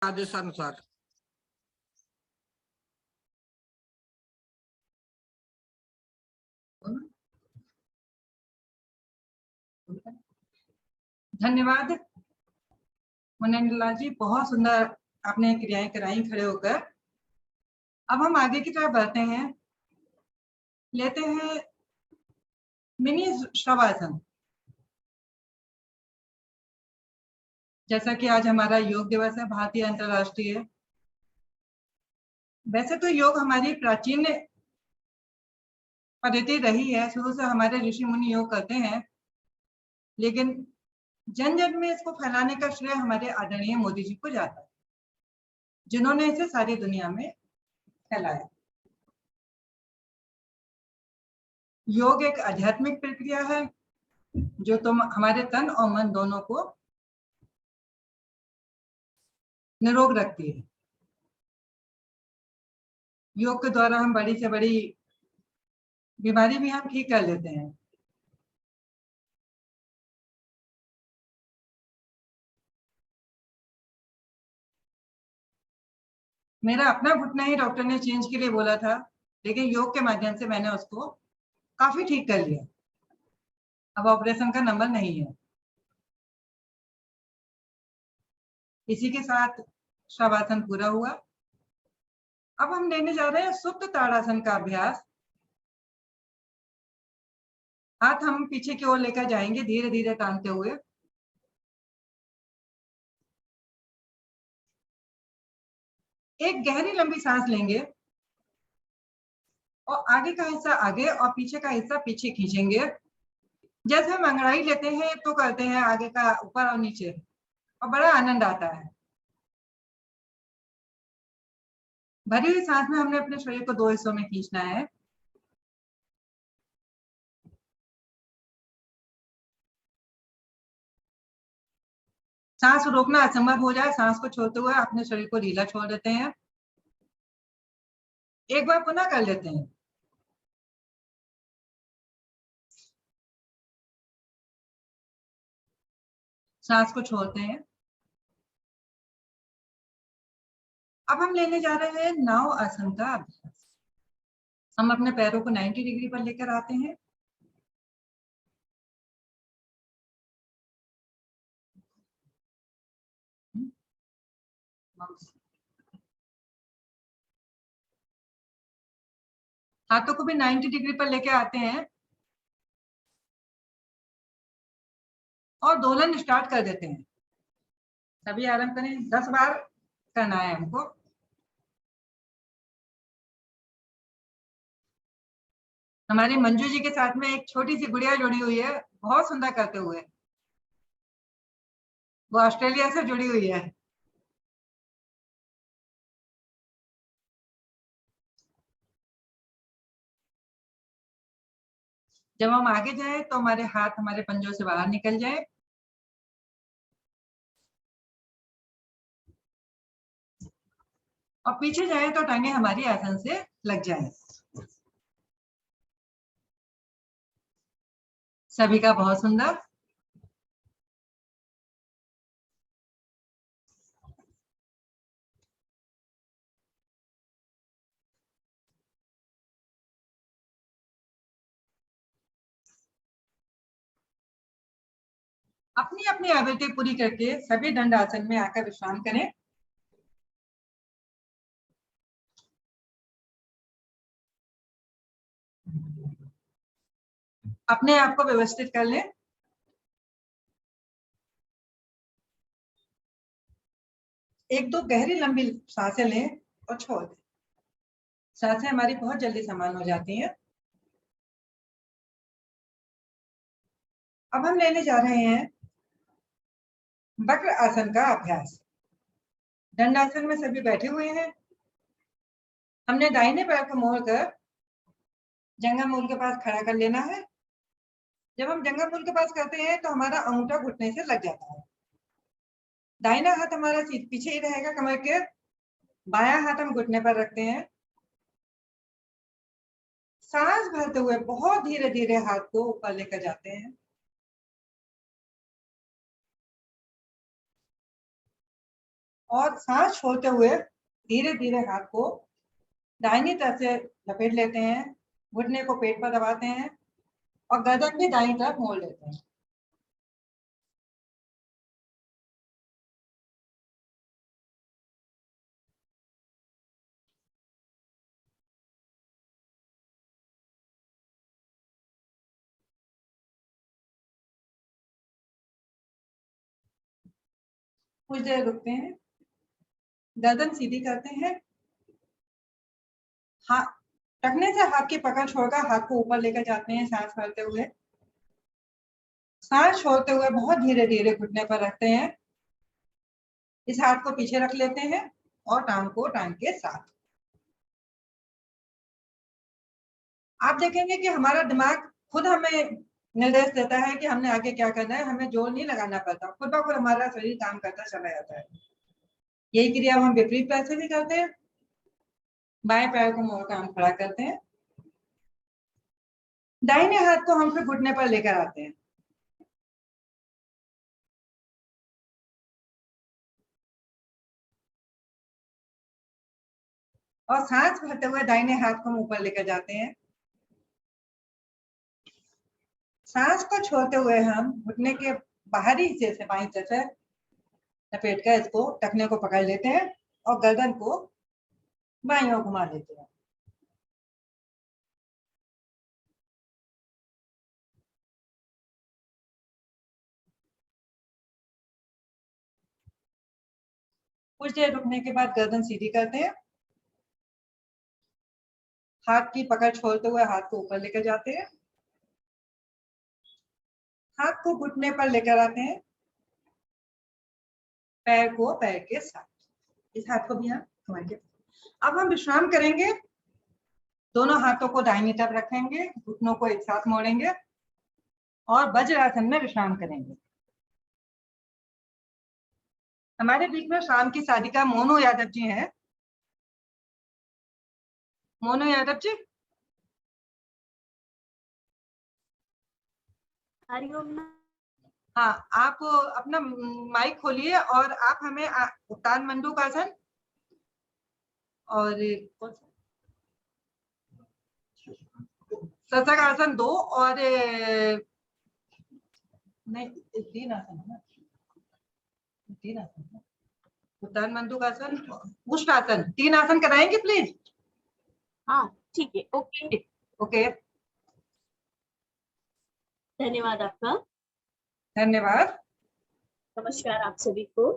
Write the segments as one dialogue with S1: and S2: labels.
S1: आदेशानुसार।
S2: धन्यवाद मुनिंदर जी, बहुत सुंदर आपने क्रियाएं कराई खड़े होकर। अब हम आगे की तरफ बढ़ते हैं, लेते हैं मिनी शवासन। जैसा कि आज हमारा योग दिवस है, भारतीय अंतर्राष्ट्रीय। वैसे तो योग हमारी प्राचीन पद्धति रही है, शुरू से हमारे ऋषि मुनि योग करते हैं, लेकिन जन जन में इसको फैलाने का श्रेय हमारे आदरणीय मोदी जी को जाता है, जिन्होंने इसे सारी दुनिया में फैलाया। योग एक आध्यात्मिक प्रक्रिया है जो हमारे तन और मन दोनों को निरोग रखती है। योग के द्वारा हम बड़ी से बड़ी बीमारी भी हम ठीक कर लेते हैं। मेरा अपना घुटना ही डॉक्टर ने चेंज के लिए बोला था, लेकिन योग के माध्यम से मैंने उसको काफी ठीक कर लिया। अब ऑपरेशन का नंबर नहीं है। इसी के साथ शवासन पूरा हुआ। अब हम लेने जा रहे हैं सुप्त ताड़ासन का अभ्यास। हाथ हम पीछे की ओर लेकर जाएंगे, धीरे धीरे टांगते हुए। एक गहरी लंबी सांस लेंगे और आगे का हिस्सा आगे और पीछे का हिस्सा पीछे खींचेंगे। जैसे हम अंगड़ाई लेते हैं तो करते हैं आगे का ऊपर और नीचे, और बड़ा आनंद आता है। भरी हुई सांस में हमने अपने शरीर को दो हिस्सों में खींचना है। सांस रोकना असंभव हो जाए, सांस को छोड़ते हुए अपने शरीर को ढीला छोड़ देते हैं। एक बार पुनः कर लेते हैं। सांस को छोड़ते हैं। अब हम लेने जा रहे हैं नाव आसन का अभ्यास। हम अपने पैरों को 90 डिग्री पर लेकर आते हैं। हाथों को भी 90 डिग्री पर लेकर आते हैं और दोलन स्टार्ट कर देते हैं। सभी आराम करें, 10 बार करना है हमको। हमारी मंजू जी के साथ में एक छोटी सी गुड़िया जुड़ी हुई है, बहुत सुंदर करते हुए। वो ऑस्ट्रेलिया से जुड़ी हुई है। जब हम आगे जाए तो हमारे हाथ हमारे पंजों से बाहर निकल जाए। और पीछे जाए तो टांगे हमारी आसन से लग जाए। सभी का बहुत सुंदर। अपनी अपनी आवृत्ति पूरी करके सभी दंड आसन में आकर विश्राम करें। अपने आप को व्यवस्थित कर लें। एक दो गहरी लंबी सांसें लें और छोड़ दें। सांसें हमारी बहुत जल्दी समान हो जाती हैं। अब हम लेने जा रहे हैं वक्र आसन का अभ्यास। दंडासन में सभी बैठे हुए हैं। हमने दाहिने पैर को मोड़कर जंघा मूल के पास खड़ा कर लेना है। जब हम जंघा मूल के पास करते हैं तो हमारा अंगूठा घुटने से लग जाता है। दाहिना हाथ हमारा पीछे ही रहेगा कमर के। बायां हाथ हम घुटने पर रखते हैं। सांस भरते हुए बहुत धीरे धीरे हाथ को ऊपर लेकर जाते हैं। और सांस छोड़ते हुए धीरे धीरे हाथ को दाहिनी तरफ से लपेट लेते हैं, घुटने को पेट पर दबाते हैं और गर्दन भी दाहिनी तरफ मोड़ लेते हैं। कुछ देर रुकते हैं, गर्दन सीधी करते हैं, हाथ टखने से हाथ की पकड़ छोड़कर हाथ को ऊपर लेकर जाते हैं सांस भरते हुए। सांस छोड़ते हुए बहुत धीरे धीरे घुटने पर रखते हैं, इस हाथ को पीछे रख लेते हैं और टांग को टांग के साथ। आप देखेंगे कि हमारा दिमाग खुद हमें निर्देश देता है कि हमने आगे क्या करना है, हमें जोर नहीं लगाना पड़ता, खुद ब खुद हमारा शरीर काम करता चला जाता है। यही क्रिया हम विपरीत पैर से भी करते हैं। बाएं पैर को मोड़कर हम खड़ा करते हैं, दाहिने हाथ को हम फिर घुटने पर लेकर आते हैं और सांस भरते हुए दाहिने हाथ को ऊपर लेकर जाते हैं। सांस को छोड़ते हुए हम घुटने के बाहरी हिस्से से बाईं तरफ से लपेट कर इसको टखने को पकड़ लेते हैं और गर्दन को बाईं ओर घुमा देते हैं। कुछ देर रुकने के बाद गर्दन सीधी करते हैं, हाथ की पकड़ छोड़ते हुए हाथ को ऊपर लेकर जाते हैं, हाथ को घुटने पर लेकर आते हैं, पैर को पैर के साथ, इस हाथ को भी हम घुमाएंगे। अब हम विश्राम करेंगे, दोनों हाथों को दाहिनी तरफ रखेंगे, घुटनों को एक साथ मोड़ेंगे और वज्रासन में विश्राम करेंगे। हमारे बीच में शाम की साधिका मोनू यादव जी हैं। मोनू यादव जी,
S1: हरिओम।
S2: हाँ, आप अपना माइक खोलिए और आप हमें उत्तान मंडूकासन और सशक आसन 2 और नहीं 3 आसन है ना, 3 आसन है, उत्तान मंडूकासन, उष्ट आसन, 3 आसन कराएंगे प्लीज।
S1: हाँ ठीक है, ओके
S2: ओके,
S1: धन्यवाद आपका।
S2: धन्यवाद।
S1: नमस्कार आप सभी को,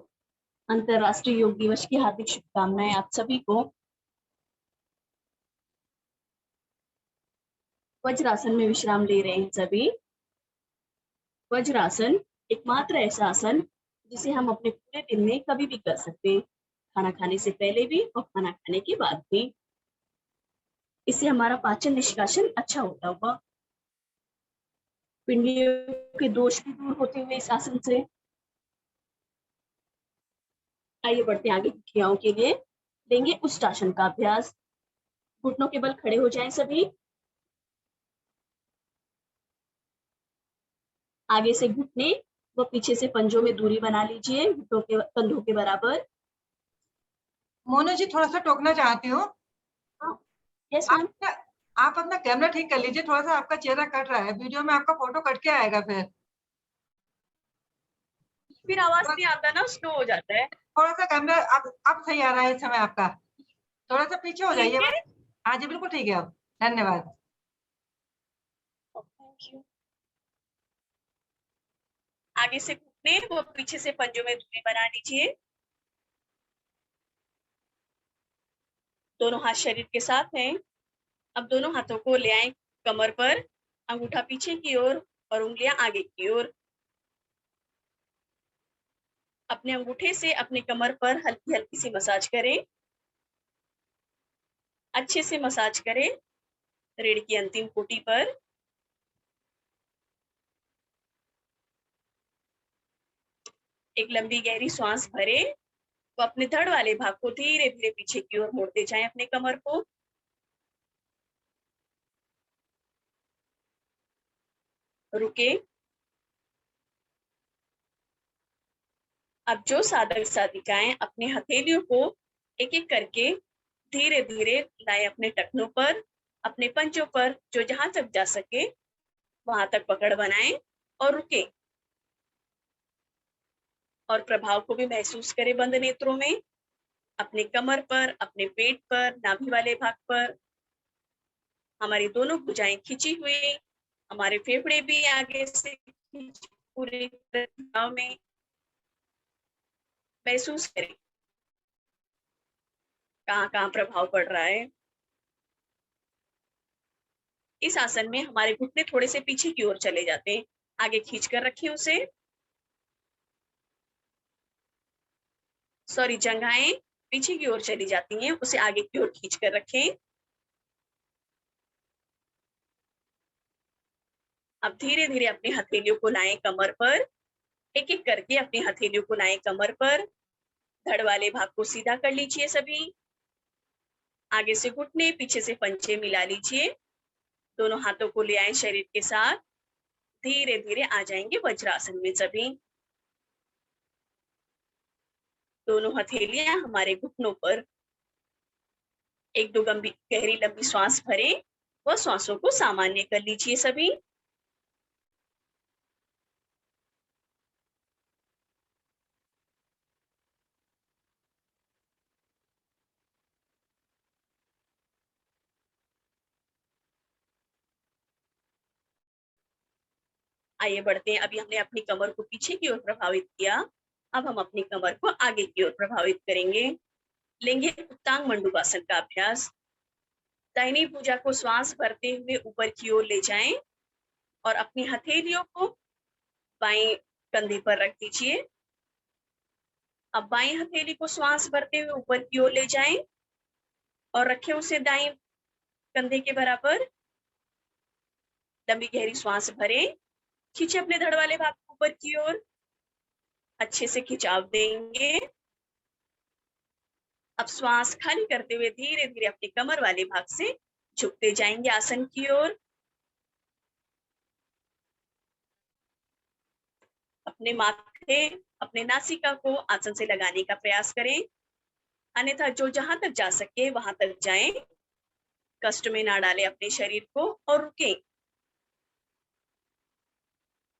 S1: अंतर्राष्ट्रीय योग दिवस की हार्दिक शुभकामनाएं आप सभी को। वज्रासन में विश्राम ले रहे हैं सभी। वज्रासन एकमात्र ऐसा आसन जिसे हम अपने पूरे दिन में कभी भी कर सकते हैं, खाना खाने से पहले भी और खाना खाने के बाद भी। इससे हमारा पाचन निष्कासन अच्छा होता हुआ, पिंडियों के दोष भी दूर होते हुए इस आसन से। आइए बढ़ते हैं आगे की क्रियाओं के लिए। लेंगे उष्टासन का अभ्यास। घुटनों के बल खड़े हो जाएं सभी। आगे से घुटने व पीछे से पंजों में दूरी बना लीजिए, घुटनों के कंधों के बराबर।
S2: मोनू जी, थोड़ा सा टोकना चाहती हूँ।
S1: Yes ma'am.
S2: आप अपना कैमरा ठीक कर लीजिए, थोड़ा सा आपका चेहरा कट रहा है, वीडियो में आपका फोटो कट के आएगा,
S1: फिर आवाज नहीं आता ना, स्लो हो जाता है।
S2: थोड़ा सा कैमरा अब सही आ रहा है इस समय आपका, थोड़ा सा पीछे हो जाइए। हाँ जी, बिल्कुल ठीक है अब, धन्यवाद।
S1: आगे से घुटने व पीछे से पंजों में दूरी बना लीजिए। दोनों हाथ शरीर के साथ हैं। अब दोनों हाथों को ले आए कमर पर, अंगूठा पीछे की ओर और उंगलियां आगे की ओर। अपने अंगूठे से अपने कमर पर हल्की हल्की सी मसाज करें, अच्छे से मसाज करें रीढ़ की अंतिम कोटि पर। एक लंबी गहरी सांस भरे तो अपने धड़ वाले भाग को धीरे धीरे पीछे की ओर मोड़ते जाएं अपने कमर को। रुके। अब जो साधक साधिकाएं अपने हथेलियों को एक एक करके धीरे धीरे लाए अपने टखनों पर, अपने पंजों पर, जो जहां तक जा सके वहां तक पकड़ बनाएं और रुके, और प्रभाव को भी महसूस करें बंद नेत्रों में, अपने कमर पर, अपने पेट पर, नाभि वाले भाग पर। हमारी दोनों भुजाएं खिंची हुई, हमारे फेफड़े भी आगे से पूरे प्रभाव में महसूस करें कहाँ कहाँ प्रभाव पड़ रहा है। इस आसन में हमारे घुटने थोड़े से पीछे की ओर चले जाते हैं, आगे खींच कर रखें उसे, सॉरी जंघाएं पीछे की ओर चली जाती हैं, उसे आगे की ओर खींच कर रखें। अब धीरे धीरे अपनी हथेलियों को लाएं कमर पर, एक एक करके अपनी हथेलियों को लाएं कमर पर, धड़ वाले भाग को सीधा कर लीजिए सभी, आगे से घुटने पीछे से पंजे मिला लीजिए, दोनों हाथों को ले आए शरीर के साथ, धीरे धीरे आ जाएंगे वज्रासन में सभी। दोनों हथेलियां हमारे घुटनों पर, एक दो गहरी लंबी श्वास भरें व श्वासों को सामान्य कर लीजिए सभी। आइए बढ़ते हैं। अभी हमने अपनी कमर को पीछे की ओर प्रभावित किया, अब हम अपनी कमर को आगे की ओर प्रभावित करेंगे। लेंगे उत्तांग मंडूकासन का अभ्यास। दाहिनी भुजा को श्वास भरते हुए ऊपर की ओर ले जाएं और अपनी हथेलियों को बाएं कंधे पर रख दीजिए। अब बाएं हथेली को श्वास भरते हुए ऊपर की ओर ले जाएं और रखें उसे दाएं कंधे के बराबर। लंबी गहरी श्वास भरें, खींचे अपने धड़ वाले भाग को ऊपर की ओर, अच्छे से खिंचाव देंगे। अब श्वास खाली करते हुए धीरे धीरे अपने कमर वाले भाग से झुकते जाएंगे आसन की ओर। अपने माथे, अपने नासिका को आसन से लगाने का प्रयास करें, अन्यथा जो जहां तक जा सके वहां तक जाएं। कष्ट में ना डालें अपने शरीर को और रुकें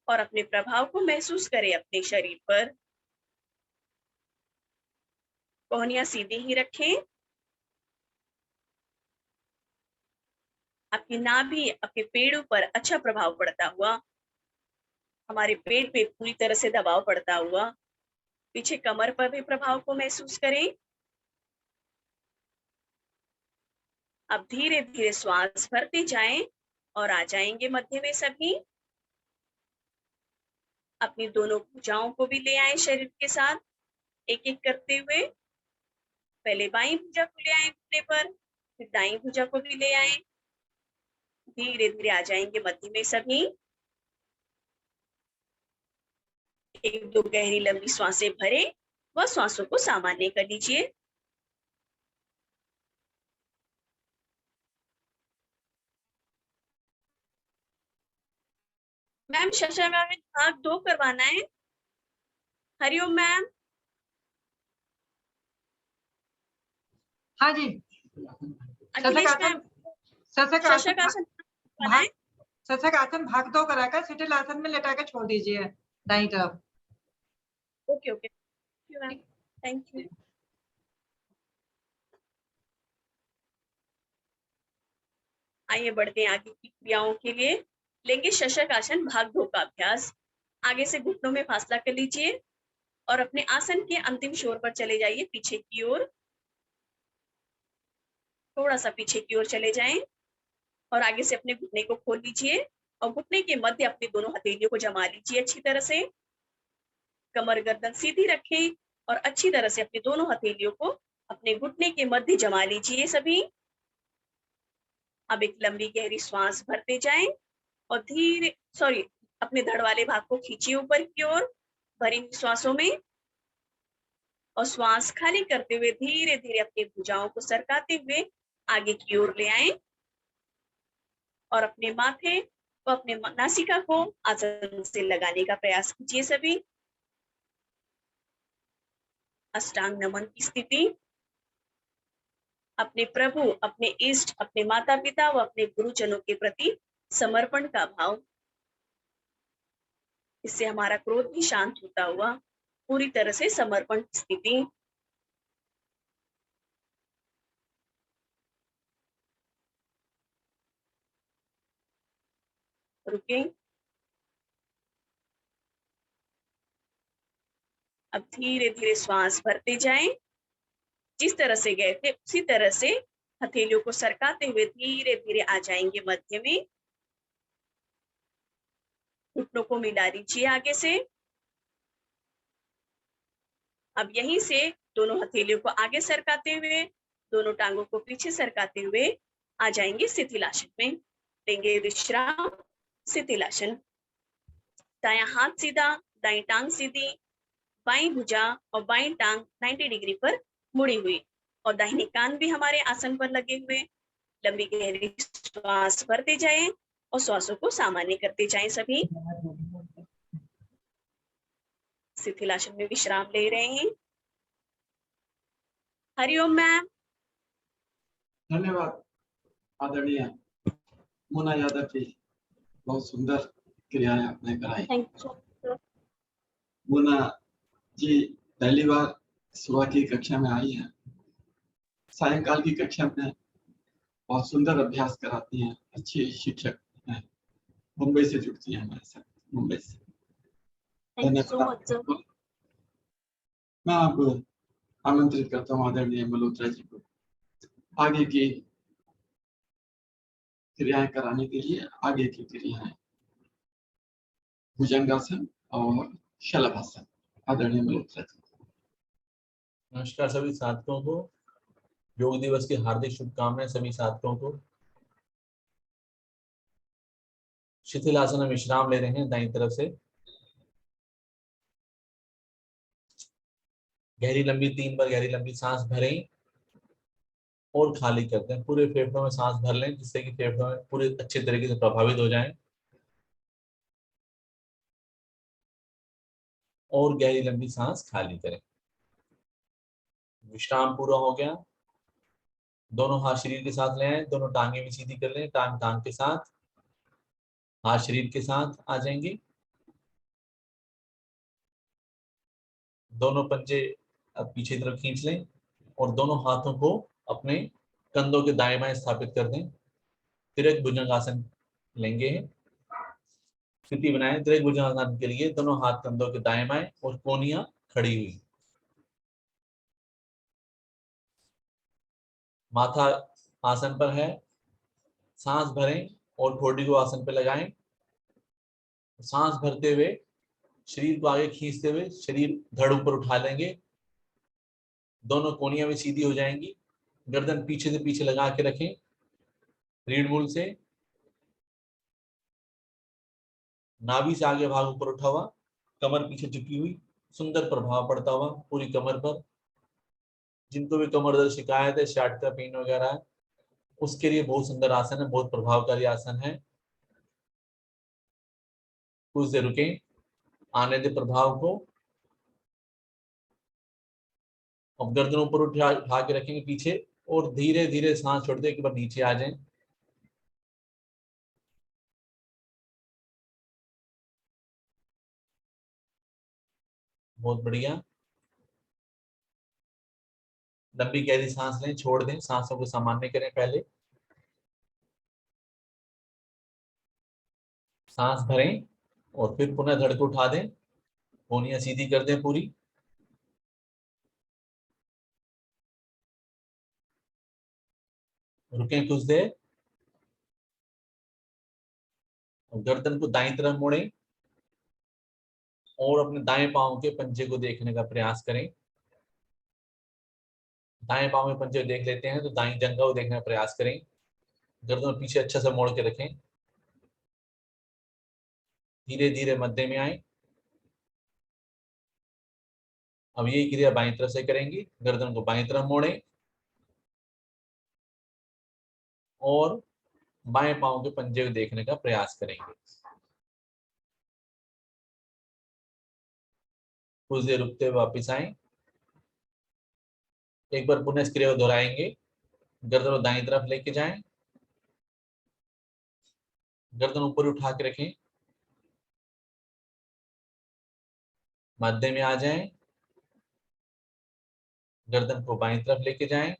S1: और अपने प्रभाव को महसूस करें अपने शरीर पर। कोहनियां सीधी ही रखें। आपकी नाभि, आपके पेड़ों पर अच्छा प्रभाव पड़ता हुआ, हमारे पेट पे पूरी तरह से दबाव पड़ता हुआ, पीछे कमर पर भी प्रभाव को महसूस करें। अब धीरे धीरे श्वास भरते जाएं और आ जाएंगे मध्य में सभी। अपनी दोनों भुजाओं को भी ले आए शरीर के साथ, एक एक करते हुए। पहले बाईं भुजा को ले आए घुटने पर, फिर दाईं भुजा को भी ले आए, धीरे धीरे आ जाएंगे मध्य में सभी। एक दो गहरी लंबी श्वासें भरे व श्वासों को सामान्य कर लीजिए। मैम शशा मैम भाग 2 करवाना है। हरिओम मैम।
S2: हाँ जी।
S1: अखिलेश मैम
S2: शशक
S1: शशक
S2: आसन
S1: आसन करवाना
S2: भाग
S1: है।
S2: शशक आसन भाग 2 कराकर सिटिल आसन में लेटा कर छोड़ दीजिए दाईं तरफ।
S1: Okay okay, ma'am thank you. आइए बढ़ते हैं आगे की क्रियाओं के लिए। लेंगे शशक आसन भाग 2 का अभ्यास। आगे से घुटनों में फासला कर लीजिए और अपने आसन के अंतिम छोर पर चले जाइए, पीछे की ओर, थोड़ा सा पीछे की ओर चले जाएं और आगे से अपने घुटने को खोल लीजिए और घुटने के मध्य अपनी दोनों हथेलियों को जमा लीजिए अच्छी तरह से। कमर गर्दन सीधी रखें और अच्छी तरह से अपनी दोनों हथेलियों को अपने घुटने के मध्य जमा लीजिए सभी। अब एक लंबी गहरी श्वास भरते जाएं और धीरे अपने धड़ वाले भाग को खींचिए ऊपर की ओर भरी श्वासों में, और श्वास खाली करते हुए धीरे धीरे अपनी भुजाओं को सरकाते हुए आगे की ओर ले आएं और अपने माथे व अपने नासिका को आसन से लगाने का प्रयास कीजिए सभी। अष्टांग नमन की स्थिति, अपने प्रभु, अपने इष्ट, अपने माता पिता व अपने गुरुजनों के प्रति समर्पण का भाव। इससे हमारा क्रोध भी शांत होता हुआ पूरी तरह से समर्पण की स्थिति। रुके। अब धीरे धीरे श्वास भरते जाएं। जिस तरह से गए थे उसी तरह से हथेलियों को सरकाते हुए धीरे धीरे आ जाएंगे मध्य में। घुटनों को मिला दीजिए आगे से। अब यहीं से दोनों हथेलियों को आगे सरकाते हुए, दोनों टांगों को पीछे सरकाते हुए आ जाएंगे शिथिलासन में। लेंगे विश्राम। शिथिलासन। दायां हाथ सीधा, दाईं टांग सीधी, बाईं भुजा और बाईं टांग 90 डिग्री पर मुड़ी हुई और दाहिने कान भी हमारे आसन पर लगे हुए। लंबी गहरी श्वास भरते जाएं और श्वासों को सामान्य करते जाएं। सभी शिथिलासन में विश्राम ले रहे हैं। हरिओम मैम।
S3: धन्यवाद आदरणीय मोना यादव जी, बहुत सुंदर क्रियाएं आपने कराई।
S1: Thank you.
S3: मोना जी पहली बार सुबह की कक्षा में आई हैं, सायंकाल की कक्षा में बहुत सुंदर अभ्यास कराती हैं, अच्छी शिक्षक हैं, मुंबई से जुड़ती हैं हमारे साथ, मुंबई से।
S1: Thank you so much sir.
S3: मैं अब आमंत्रित करता हूँ आदरणीय मल्होत्रा जी को आगे की क्रियाएं कराने के लिए। आगे की क्रियाएं भुजंगासन और शलभासन। आदरणीय मल्होत्रा जी।
S4: नमस्कार सभी छात्रों को, योग दिवस की हार्दिक शुभकामनाएं सभी छात्रों को। शिथिलासन में विश्राम ले रहे हैं दाईं तरफ से। गहरी लंबी 3 बार गहरी लंबी सांस भरें और खाली कर दें। पूरे फेफड़ों में सांस भर लें जिससे कि फेफड़ों में पूरे अच्छे तरीके से प्रभावित हो जाएं। और गहरी लंबी सांस खाली करें। विश्राम पूरा हो गया। दोनों हाथ शरीर के साथ ले आए, दोनों टांगे भी सीधी कर लें। टांग टांग के साथ, हाथ शरीर के साथ आ जाएंगे। दोनों पंजे अब पीछे की तरफ खींच लें और दोनों हाथों को अपने कंधों के दाएं बाएं स्थापित कर दें। तिरक भुजंगासन लेंगे। स्थिति बनाए तिरक भुजंगासन के लिए दोनों हाथ कंधों के दाएं बाएं और कोहनियां खड़ी हुई। माथा आसन पर है। सांस भरें और ठोड़ी को आसन पर लगाएं। सांस भरते हुए शरीर को आगे खींचते हुए शरीर धड़ ऊपर उठा लेंगे। दोनों कोहनियां भी सीधी हो जाएंगी। गर्दन पीछे से पीछे लगा के रखें रीढ़ मूल से। नाभि से आगे भाग ऊपर उठा हुआ, कमर पीछे झुकी हुई। सुंदर प्रभाव पड़ता हुआ पूरी कमर पर। जिनको भी कमर दर्द शिकायत है, शाटका पेन वगैरह है, उसके लिए बहुत सुंदर आसन है, बहुत प्रभावकारी आसन है। कुछ देर रुकें, आने दे प्रभाव को। अब गर्दन ऊपर उठा के रखेंगे पीछे और धीरे धीरे सांस छोड़ते एक बार नीचे आ जाएं। बहुत बढ़िया। लंबी गहरी सांस लें, छोड़ दें, सांसों को सामान्य करें। पहले सांस भरें और फिर पुनः धड़ को उठा दें, कोहनियां सीधी कर दें पूरी। रुकें कुछ देर। गर्दन को दाईं तरफ मोड़ें और अपने दाएं पांव के पंजे को देखने का प्रयास करें। दाएं पांव में पंजे देख लेते हैं तो दाईं जंघा को देखने का प्रयास करें। गर्दन पीछे अच्छा से मोड़ के रखें। धीरे धीरे मध्य में आए। अब यही क्रिया बाईं तरफ से करेंगे। गर्दन को बाईं तरफ मोड़ें और बाएं पांव के पंजे को देखने का प्रयास करेंगे। कुछ देर रुकते हुए वापिस आए। एक बार पुनः इस क्रिया को दोहराएंगे। गर्दन को दाईं तरफ लेके जाएं, गर्दन ऊपर उठा के रखें, मध्य में आ जाएं, गर्दन को बाईं तरफ लेके जाएं,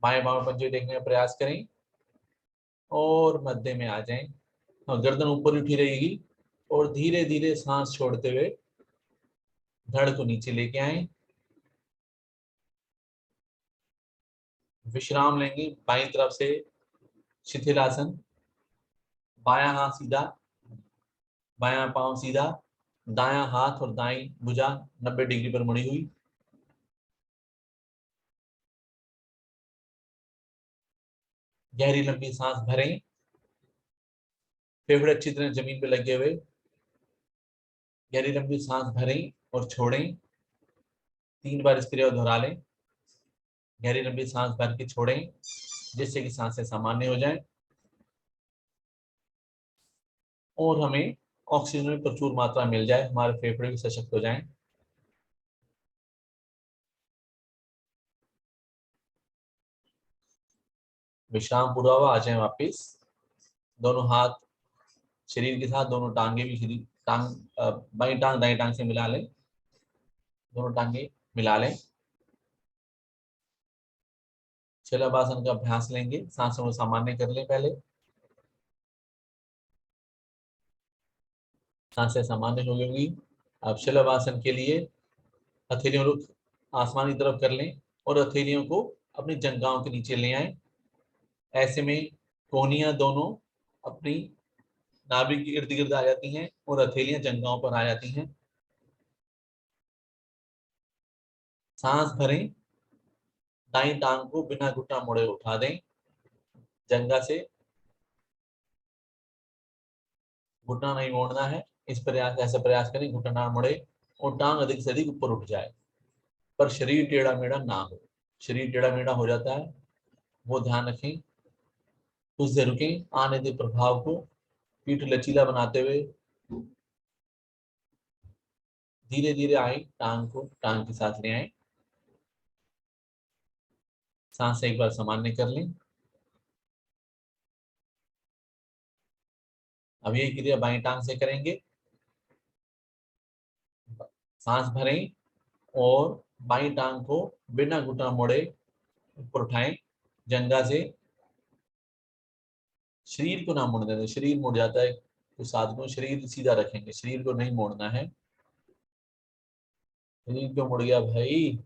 S4: बाएं बाएं पंजे देखने का प्रयास करें और मध्य में आ जाएं। और गर्दन ऊपर उठी रहेगी और धीरे धीरे सांस छोड़ते हुए धड़ को नीचे लेके आए। विश्राम लेंगे बाईं तरफ से शिथिलासन, बायां हाथ सीधा, बायां पांव सीधा, दायां हाथ और दाईं भुजा 90 डिग्री पर मुड़ी हुई। गहरी लंबी सांस भरें, फेफड़े अच्छी तरह जमीन पे लगे हुए। गहरी लंबी सांस भरें और छोड़ें, 3 बार इस क्रिया को दोहरा लें। गहरी लंबी सांस भर के छोड़ें जिससे कि सांसें सामान्य हो जाएं और हमें ऑक्सीजन में प्रचुर मात्रा मिल जाए, हमारे फेफड़े भी सशक्त हो जाएं। विश्राम पूरा हुआ, आ जाए वापिस। दोनों हाथ शरीर के साथ, दोनों टांगे भी शरीर बाई टांग दाई टांग से मिला लें, दोनों टांगे मिला लें। शलभासन का अभ्यास लेंगे, सांसों को सामान्य कर लें। पहले सांसें सामान्य हो गई। अब शलभासन के लिए हथेलियों रुख आसमान की तरफ कर लें और हथेलियों को अपनी जंघाओं के नीचे ले आए। ऐसे में कोहनियां दोनों अपनी नाभि के इर्द गिर्द आ जाती हैं और हथेलियां जंघाओं पर आ जाती हैं। सांस भरें, दाईं टांग को बिना घुटना मोड़े उठा दें, जंघा से घुटना नहीं मोड़ना है। ऐसा प्रयास करें घुटना ना मुड़े और टांग अधिक से अधिक ऊपर उठ जाए, पर शरीर टेढ़ा मेढ़ा ना हो। शरीर टेढ़ा मेढ़ा हो जाता है वो ध्यान रखें। कुछ देर रुकें, आने दे प्रभाव को, पीठ लचीला बनाते हुए धीरे धीरे आए, टांग को टांग के साथ ले आए। सांस एक बार सामान्य कर लें। अब ये क्रिया बाईं टांग से करेंगे। सांस भरें और बाईं टांग को बिना घुटना मोड़े ऊपर उठाएं, जंघा से। शरीर को ना मोड़ने दें, शरीर मुड़ जाता है तो साधकों शरीर सीधा रखेंगे, शरीर को नहीं मोड़ना है। शरीर क्यों मुड़ गया भाई?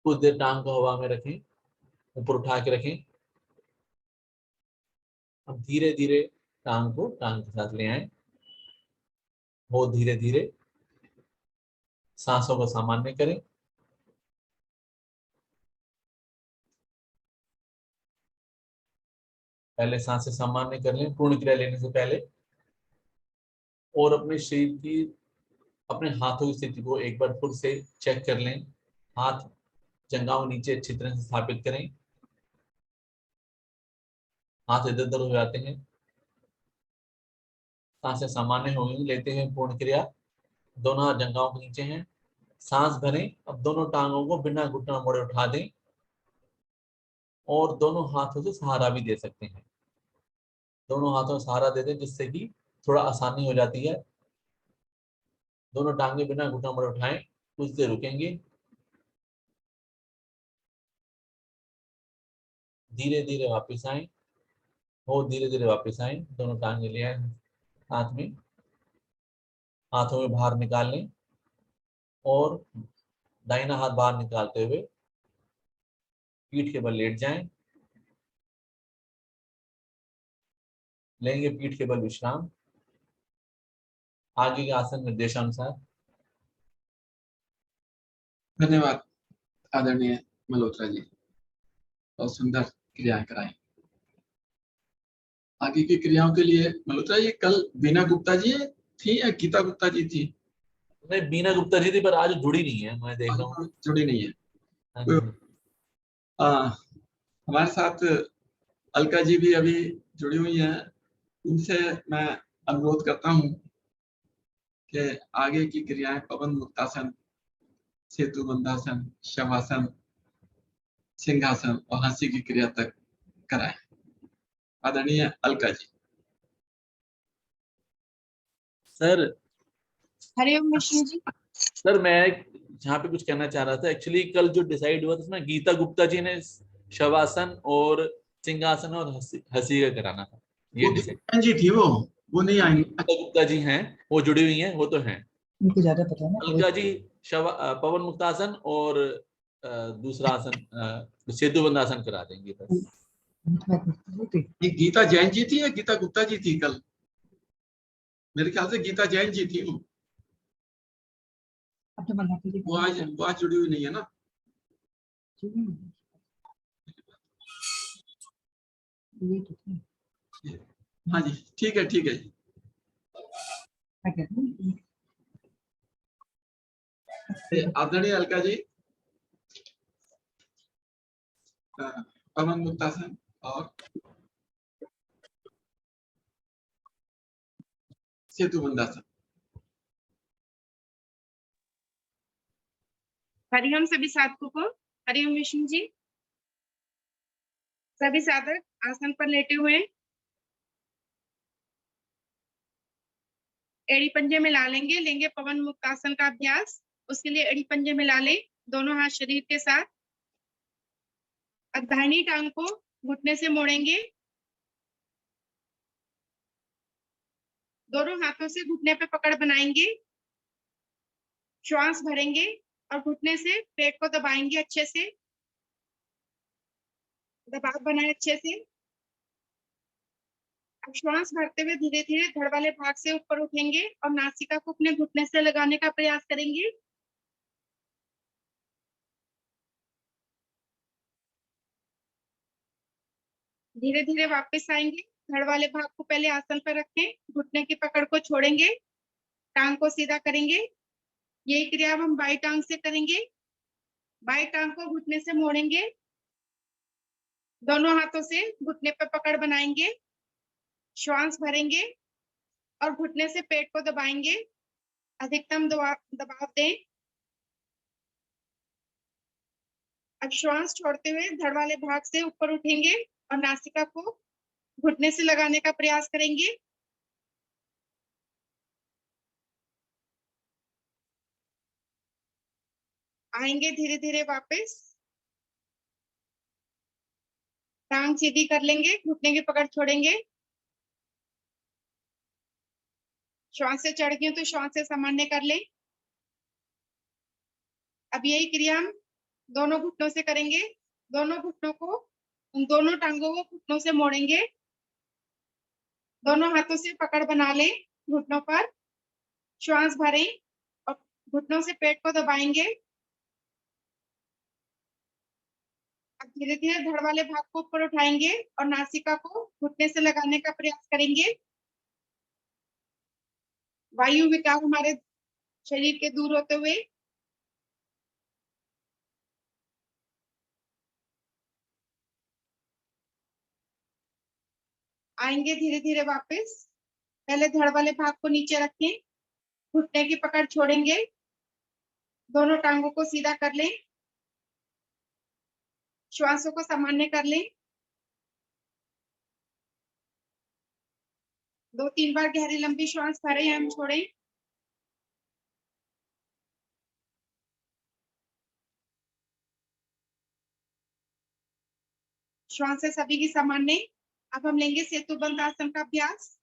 S4: कुछ देर टांग को हवा में रखें, ऊपर उठा के रखें। अब धीरे धीरे टांग को टांग के साथ ले आए, वो धीरे धीरे सांसों को सामान्य करें। पहले सांसें सामान्य कर लें पूर्ण क्रिया लेने से पहले, और अपने शरीर की, अपने हाथों की स्थिति को एक बार फिर से चेक कर लें। हाथ जंघाओं नीचे अच्छी तरह से स्थापित करें। हाथ इधर उधर हो जाते हैं। सांसें सामान्य हो गई, लेते हैं पूर्ण क्रिया। दोनों हाथ जंघाओं के नीचे हैं, सांस भरें। अब दोनों टांगों को बिना घुटना मोड़े उठा दें और दोनों हाथों से सहारा भी दे सकते हैं। दोनों हाथों से सहारा दे दें जिससे कि थोड़ा आसानी हो जाती है। दोनों टांगे बिना घुटना मोड़े उठाएं, कुछ देर रुकेंगे। धीरे धीरे वापस आए, और धीरे धीरे वापस आए। दोनों टांगे ले आए हाथ में, हाथों में बाहर निकाल लें और दाहिना हाथ बाहर निकालते हुए पीठ के बल लेट जाएं। लेंगे पीठ के बल विश्राम। आगे के आसन निर्देशानुसार।
S3: धन्यवाद आदरणीय मल्होत्रा जी, बहुत सुंदर क्रियाएं कराई। आगे की क्रियाओं के लिए मल्होत्रा जी, कल बीना गुप्ता जी थी या गीता गुप्ता जी थी?
S4: नहीं, बीना गुप्ता जी थी, पर आज जुड़ी नहीं है, मैं देख रहा हूँ।
S3: जुड़ी नहीं है।
S4: हाँ जी।
S3: हमारे साथ अलका जी भी अभी जुड़ी हुई हैं। इनसे मैं अनुरोध करता हूँ कि आगे की क्रियाएं पवन मुक्तासन, सेतु बंधासन, शवासन, सिंहासन और हंसी की क्रिया तक कराएं। आदरणीय अलका जी।
S4: सर
S5: हरिओम विष्णु जी।
S4: सर मैं यहाँ पे कुछ कहना चाह रहा था। एक्चुअली कल जो डिसाइड हुआ था उसमें गीता गुप्ता जी ने शवासन और सिंहासन और हंसी का कराना था। ये
S3: वो
S4: डिसाइड
S3: गीता जी थी, वो नहीं आएंगी।
S4: गीता गुप्ता जी हैं, वो जुड़ी हुई हैं, वो तो हैं।
S2: उनको ज्यादा पता है ना।
S4: अलका जी पवन मुक्तासन और दूसरा आसन सेतु बंधासन करा देंगे बस।
S3: ये गीता जैन जी थी या गीता गुप्ता जी थी कल? मेरे ख्याल से गीता जैन जी थी। वो आज जुड़ी हुई नहीं है ना। हाँ जी, ठीक है ठीक है। आदरणीय अलका जी, पवन मुक्तासन और सेतु बंधासन।
S5: हरिओम सभी साधकों को। हरिओम विष्णु जी। सभी साधक आसन पर लेटे हुए, एड़ी पंजे मिला लेंगे। लेंगे पवन मुक्तासन का अभ्यास। उसके लिए एड़ी पंजे मिला लें, दोनों हाथ शरीर के साथ। अब दाहिनी टांग को घुटने से मोड़ेंगे, दोनों हाथों से घुटने पे पकड़ बनाएंगे। श्वास भरेंगे और घुटने से पेट को दबाएंगे अच्छे से। दबाव बनाए अच्छे से। अब श्वास भरते हुए धीरे धीरे धड़ वाले भाग से ऊपर उठेंगे और नासिका को अपने घुटने से लगाने का प्रयास करेंगे। धीरे धीरे वापस आएंगे। धड़ वाले भाग को पहले आसन पर रखें, घुटने की पकड़ को छोड़ेंगे, टांग को सीधा करेंगे। यही क्रिया हम बाई टांग से करेंगे। बाई टांग को घुटने से मोड़ेंगे, दोनों हाथों से घुटने पर पकड़ बनाएंगे। श्वास भरेंगे और घुटने से पेट को दबाएंगे। अधिकतम दबाव दें। अब श्वास छोड़ते हुए धड़ वाले भाग से ऊपर उठेंगे और नासिका को घुटने से लगाने का प्रयास करेंगे। आएंगे धीरे धीरे वापस। टांग सीधी कर लेंगे, घुटने की पकड़ छोड़ेंगे। श्वास से चढ़ गई तो श्वास से सामान्य कर लें। अब यही क्रिया हम दोनों घुटनों से करेंगे। दोनों घुटनों को, दोनों टांगों को घुटनों से मोड़ेंगे, दोनों हाथों से पकड़ बना लें घुटनों पर। श्वास भरें और घुटनों से पेट को दबाएंगे। अब धीरे धीरे धड़ वाले भाग को ऊपर उठाएंगे और नासिका को घुटने से लगाने का प्रयास करेंगे। वायु विकार हमारे शरीर के दूर होते हुए आएंगे धीरे धीरे वापस। पहले धड़ वाले भाग को नीचे रखें, घुटने की पकड़ छोड़ेंगे, दोनों टांगों को सीधा कर लें। श्वासों को सामान्य कर लें। 2-3 बार गहरी लंबी श्वास भरें एवं छोड़ें। श्वास सभी की सामान्य। अब हम लेंगे सेतु बंध आसन का अभ्यास।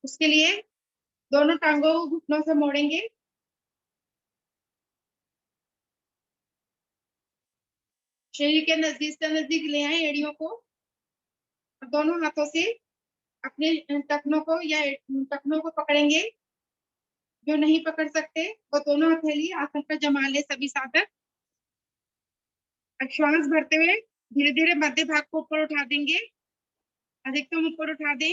S5: उसके लिए दोनों टांगों को घुटनों से मोड़ेंगे, शरीर के नजदीक से नजदीक ले आए एड़ियों को और दोनों हाथों से अपने टखनों को या टखनों को पकड़ेंगे। जो नहीं पकड़ सकते वो दोनों हथेली आसन पर जमा ले सभी साधक। श्वास भरते हुए धीरे धीरे मध्य भाग को ऊपर उठा देंगे, अधिकतम ऊपर उठा दें।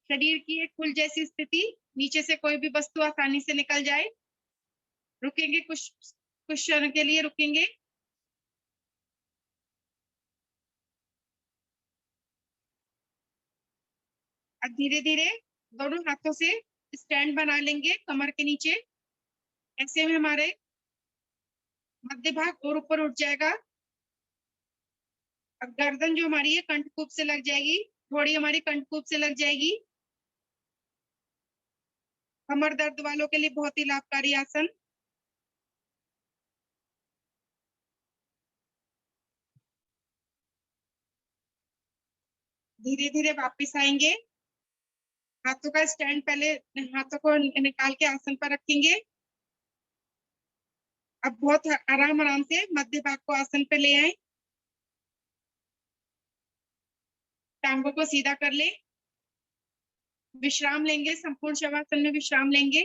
S5: शरीर की एक फूल जैसी स्थिति, नीचे से कोई भी वस्तु आसानी से निकल जाए। रुकेंगे कुछ क्षण के लिए रुकेंगे। अब धीरे धीरे दोनों हाथों से स्टैंड बना लेंगे कमर के नीचे। ऐसे में हमारे मध्य भाग और ऊपर उठ जाएगा। अब गर्दन जो हमारी है कंठकूप से लग जाएगी, थोड़ी हमारी कंठकूप से लग जाएगी। कमर दर्द वालों के लिए बहुत ही लाभकारी आसन। धीरे धीरे वापस आएंगे। हाथों का स्टैंड पहले हाथों को निकाल के आसन पर रखेंगे। अब बहुत आराम आराम से मध्य भाग को आसन पे ले आए। टांगों को सीधा कर ले। विश्राम लेंगे, संपूर्ण शवासन में विश्राम लेंगे।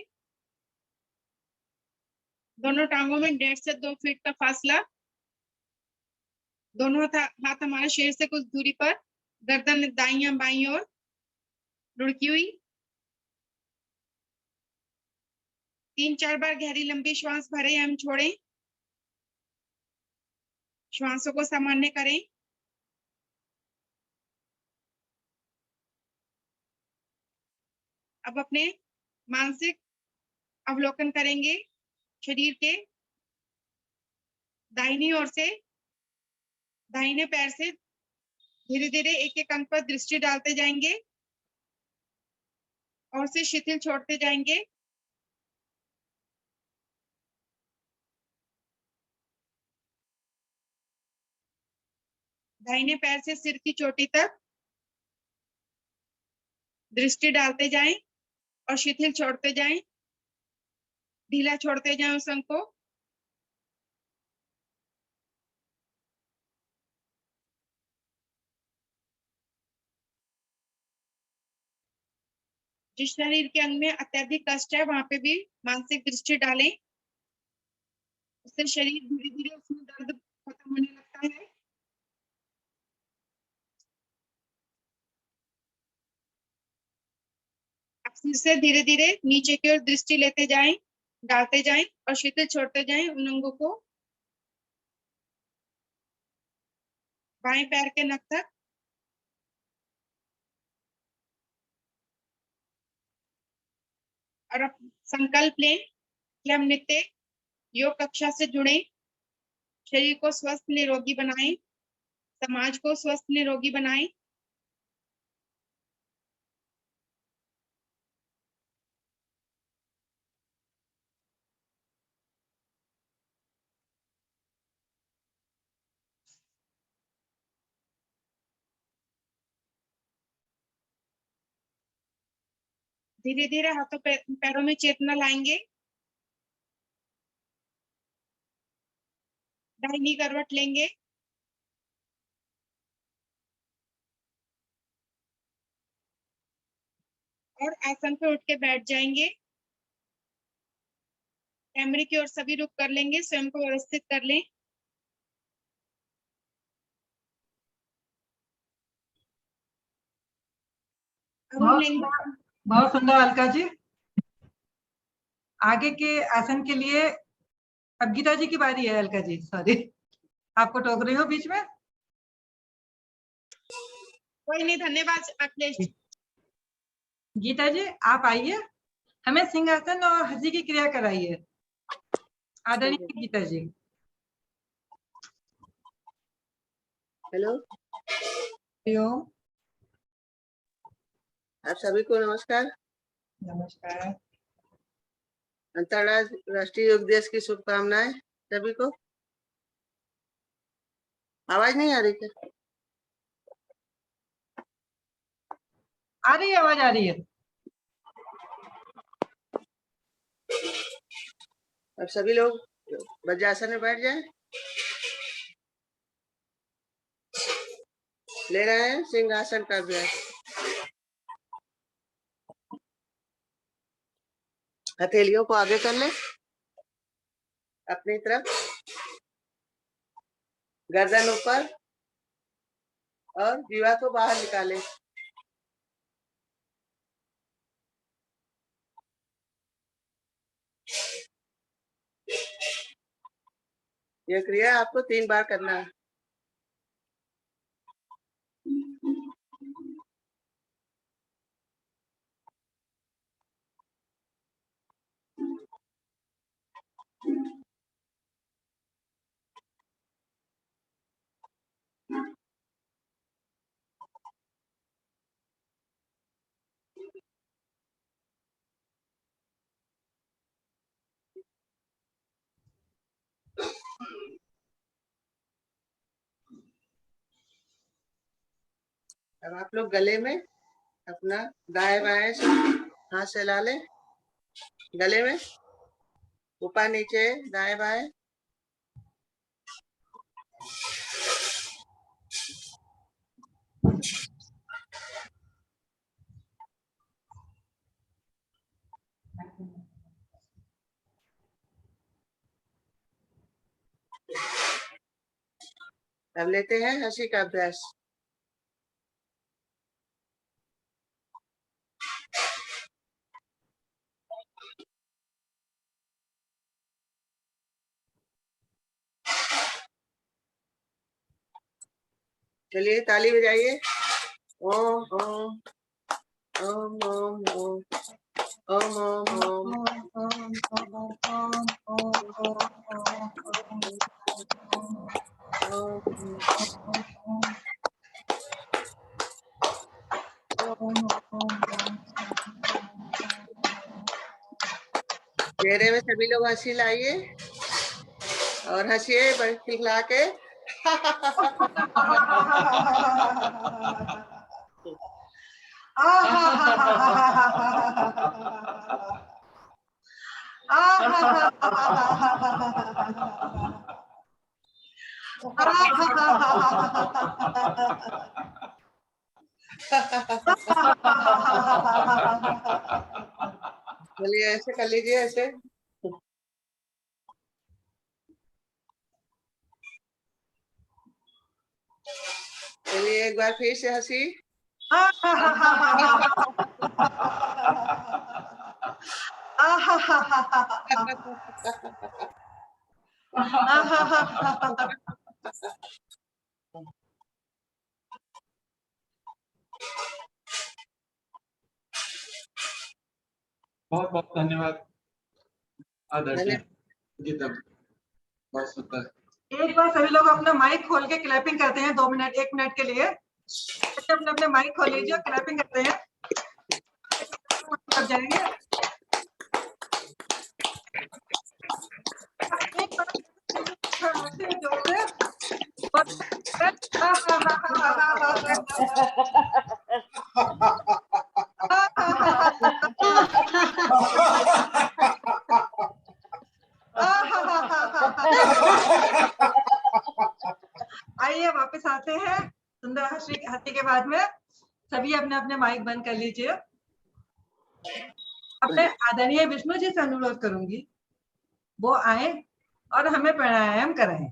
S5: दोनों टांगों में 1.5 से 2 फीट का फासला। दोनों हाथ हमारे शरीर से कुछ दूरी पर, गर्दन दाईं या बाईं ओर लुढ़की हुई। 3-4 बार गहरी लंबी श्वास भरे हम छोड़ें। श्वासों को सामान्य करें। अब अपने मानसिक अवलोकन करेंगे। शरीर के दाहिनी ओर से, दाहिने पैर से धीरे धीरे एक एक अंग पर दृष्टि डालते जाएंगे और से शिथिल छोड़ते जाएंगे। दाहिने पैर से सिर की चोटी तक दृष्टि डालते जाएं और शिथिल छोड़ते जाएं, ढीला छोड़ते जाएं उस अंग को। जिस शरीर के अंग में अत्यधिक कष्ट है वहां पे भी मानसिक दृष्टि डालें। उससे शरीर धीरे धीरे उसमें दर्द खत्म होने लगता है। अब फिर से धीरे धीरे नीचे की ओर दृष्टि लेते जाएं, डालते जाएं और शिथिल छोड़ते जाएं उन अंगों को। बाएं पैर के नख तक। और अब संकल्प लें कि हम नित्य योग कक्षा से जुड़े, शरीर को स्वस्थ निरोगी बनाएं, समाज को स्वस्थ निरोगी बनाएं। धीरे धीरे हाथों पैरों में चेतना लाएंगे। दाहिनी करवट लेंगे। और आसन पे उठ के बैठ जाएंगे। कैमरे की ओर सभी रुख कर लेंगे, स्वयं को व्यवस्थित कर लें। अब हम लेंगे
S2: बहुत सुंदर अलका जी। आगे के आसन के लिए अब गीता जी की बारी है। अलका जी सॉरी, आपको टोक रही हो बीच में।
S5: कोई नहीं, धन्यवाद अखिलेश।
S2: गीता जी आप आइए, हमें सिंहासन और हंसी की क्रिया कराइए। आदरणीय गीता जी।
S6: हेलो,
S2: हरिओम।
S6: आप सभी को नमस्कार।
S2: नमस्कार।
S6: अंतर्राष्ट्रीय योग दिवस की शुभकामनाएं सभी को। आवाज नहीं आ रही क्या?
S2: आ रही है, आवाज आ रही है।
S6: अब सभी लोग वज्रासन में बैठ जाएं। ले रहे हैं सिंहासन का अभ्यास। हथेलियों को आगे कर लें अपनी तरफ, गर्दन ऊपर और जीवा को बाहर निकालें। यह क्रिया आपको 3 बार करना है। अब आप लोग गले में अपना दाएं बाएं से हाथ फैला लें, गले में ऊपर नीचे दाएं बाएं। अब लेते हैं हंसी का अभ्यास। चलिए ताली बजाइए। ओम ओम ओम ओम ओम ओम ओम चेहरे में सभी लोग हंसी लाइए और हंसिए खिलखिला के। चलिए ऐसे कर लीजिए, ऐसे। चलिए एक बार फिर से हंसी।
S3: बहुत बहुत धन्यवाद आदरणीय
S2: धन्यवाद।
S3: गीता, बहुत सुंदर।
S2: एक बार सभी लोग अपना माइक खोल के क्लैपिंग करते हैं 2 मिनट 1 मिनट के लिए। अपने अपने माइक खोल लीजिए, क्लैपिंग करते हैं, लग जाएंगे। आइए वापस आते हैं सुंदर हंसी के बाद में। सभी अपने अपने माइक बंद कर लीजिए। अपने आदरणीय विष्णु जी से अनुरोध करूंगी वो आए और हमें प्राणायाम कराएं।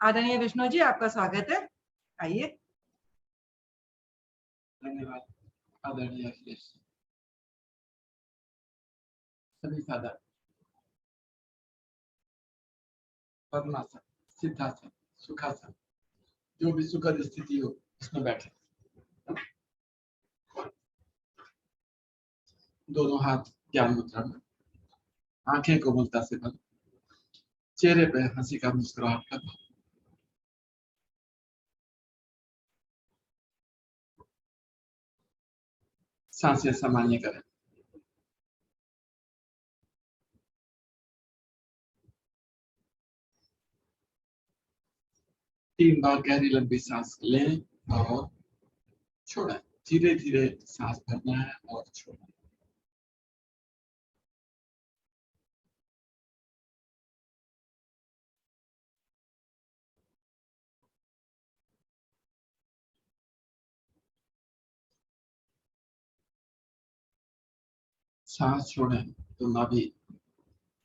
S2: आदरणीय विष्णु जी आपका स्वागत है, आइए।
S3: धन्यवाद आदरणीय अखिलेश। सभी सादर पद्मासन, सिद्धासन, सुखासन, जो भी सुखद स्थिति हो उसमें बैठे। दोनों हाथ ज्ञान मुद्रा में, आंखें कोमलता से बंद, चेहरे पे हंसी का मुस्कुराहट का भाव। सांसें सामान्य करें। तीन बार गहरी लंबी सांस लें और छोड़ें। धीरे धीरे सांस भरना है और छोड़ना है। सांस छोड़ें तो नाभि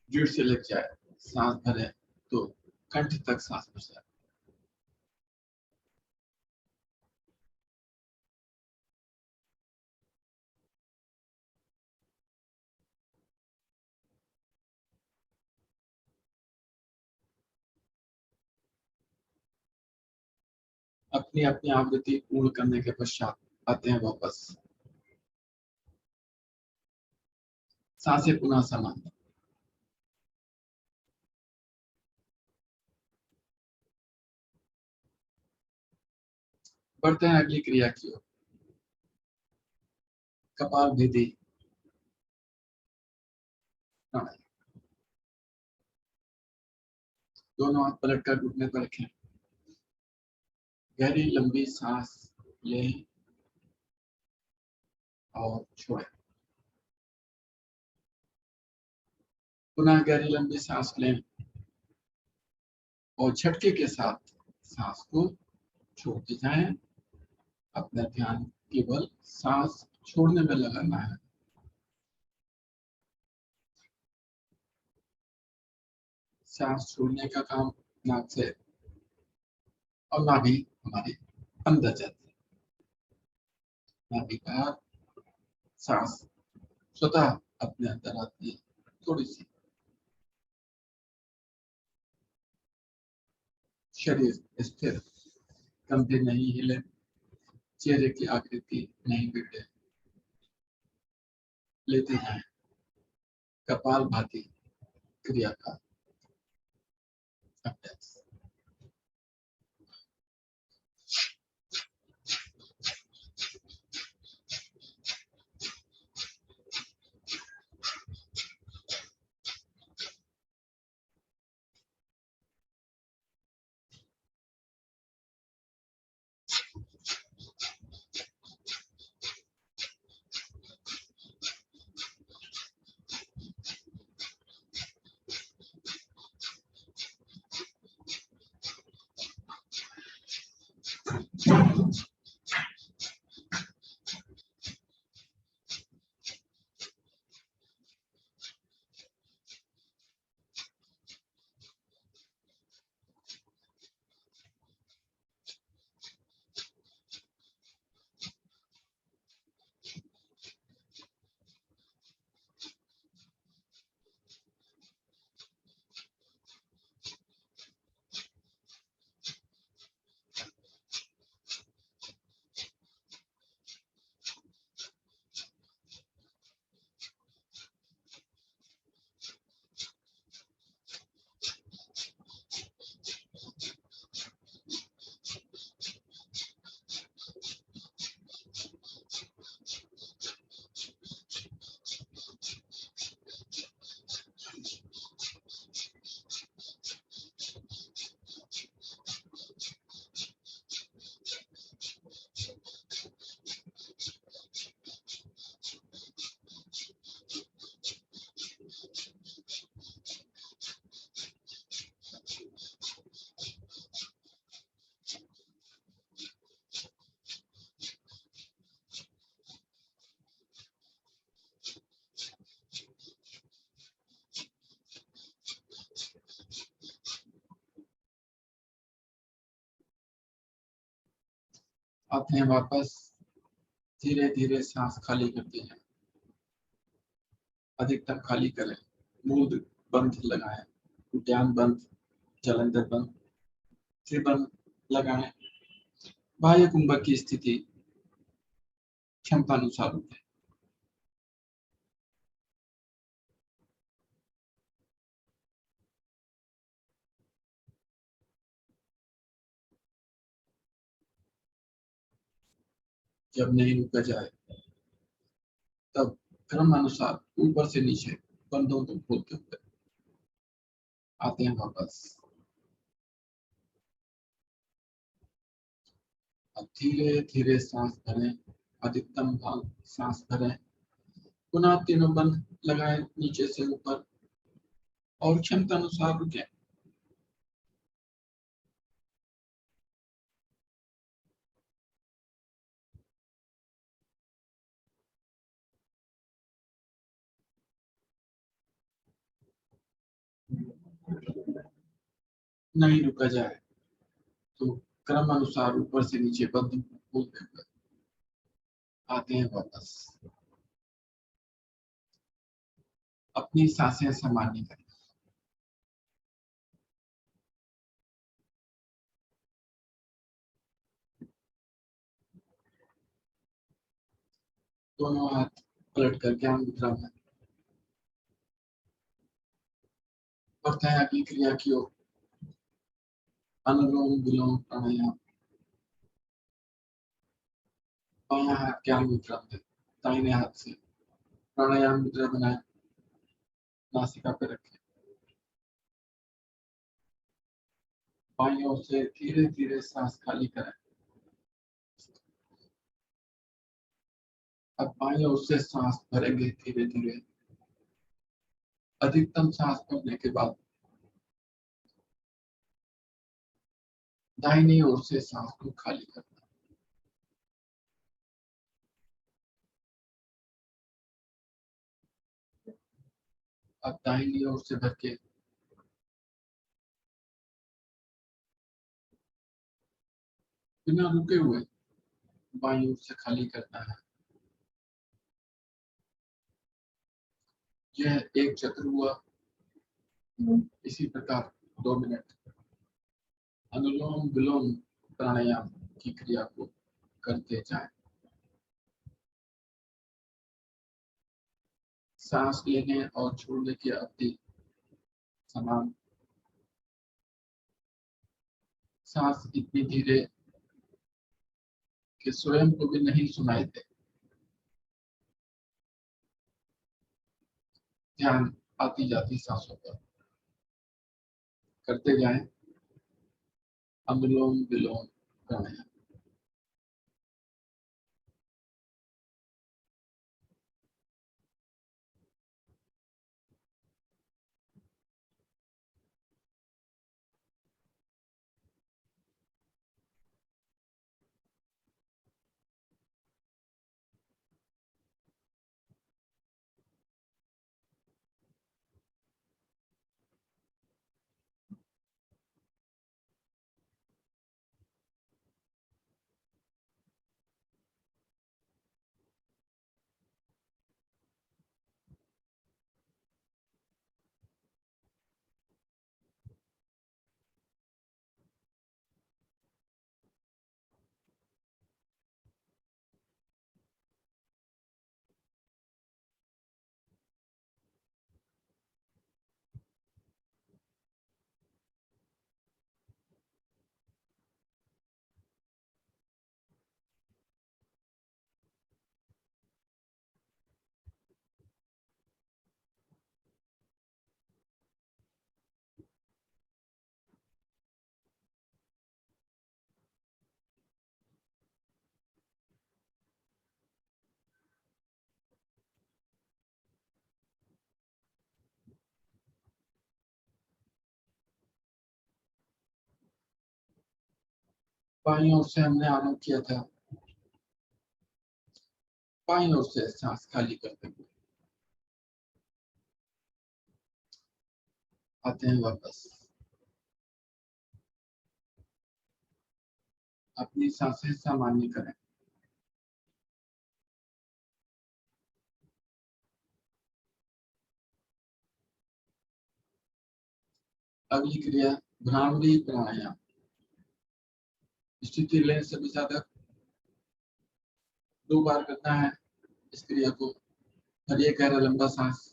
S3: रीढ़ से लग जाए, सांस भरें तो कंठ तक सांस भर जाए। अपनी अपनी आवृत्ति पूर्ण करने के पश्चात आते हैं वापस। सांसें पुनः सामान्य। बढ़ते हैं अगली क्रिया की ओर। कपाल भेदी प्राणायाम। दोनों हाथ पलट कर घुटने पर रखें। गहरी लंबी सांस लें और छोड़ें। पुनः गहरी लंबी सांस लें और झटके के साथ सांस को छोड़ते जाएं। अपना ध्यान केवल सांस छोड़ने में लगाना है। सांस छोड़ने का काम नाक से और नाभि हमारे अंदर जाती है। नाभि का सांस स्वतः अपने अंदर आती है। थोड़ी सी शरीर स्थिर, कंधे नहीं हिले, चेहरे की आकृति नहीं बिगड़े। लेते जाएं कपालभाति क्रिया का अभ्यास। आते हैं वापस, धीरे धीरे सांस खाली करते हैं। अधिकतम खाली करें। मुंह बंद लगाएं, उद्यान बंद, जलंधर बंद, त्रिबंध लगाएं। बाह्य कुंभक की स्थिति क्षमता अनुसार होती है। जब नहीं रुका जाए तब क्रम अनुसार ऊपर से नीचे बंधों को खोलते हुए आते हैं वापस। अब धीरे धीरे सांस भरें, अधिकतम भाग सांस भरें। पुनः तीनों बंद लगाएं नीचे से ऊपर और क्षमता अनुसार रुकें। नहीं रुका जाए तो क्रम अनुसार ऊपर से नीचे बंद खोलते हुए आते हैं वापस। अपनी सांसें सामान्य करें। दोनों हाथ पलट कर ज्ञान मुद्रा में बढ़ते हैं अगली क्रिया की ओर। अनुलोम विलोम प्राणायाम। बायां हाथ ज्ञान मुद्रा में, दाहिने हाथ से प्राणायाम मुद्रा बनाएं, नासिका पर रखें। बाईं ओर से धीरे धीरे सांस खाली करें। अब बाईं ओर से सांस भरेंगे धीरे धीरे। अधिकतम सांस भरने के बाद दाहिनी ओर से सांस को खाली करना। अब दाहिनी ओर से भर के बिना रुके हुए बाईं ओर से खाली करना है। यह एक चक्र हुआ। इसी प्रकार 2 मिनट अनुलोम विलोम प्राणायाम की क्रिया को करते जाएं। सांस लेने और छोड़ने की अवधि समान। सांस इतनी धीरे कि स्वयं को भी नहीं सुनाई दे। ध्यान आती जाती सांसों पर करते जाएं। अनुलोम विलोम प्राणायाम। बाईं ओर से हमने आरंभ किया था। बाईं ओर से सांस खाली करते हुए आते हैं वापस। अपनी सांसें सामान्य करें। अगली क्रिया भ्रामरी प्राणायाम। स्थिति लें सभी साधक। 2 बार करना है इस क्रिया को। भरिए गहरा लंबा सांस।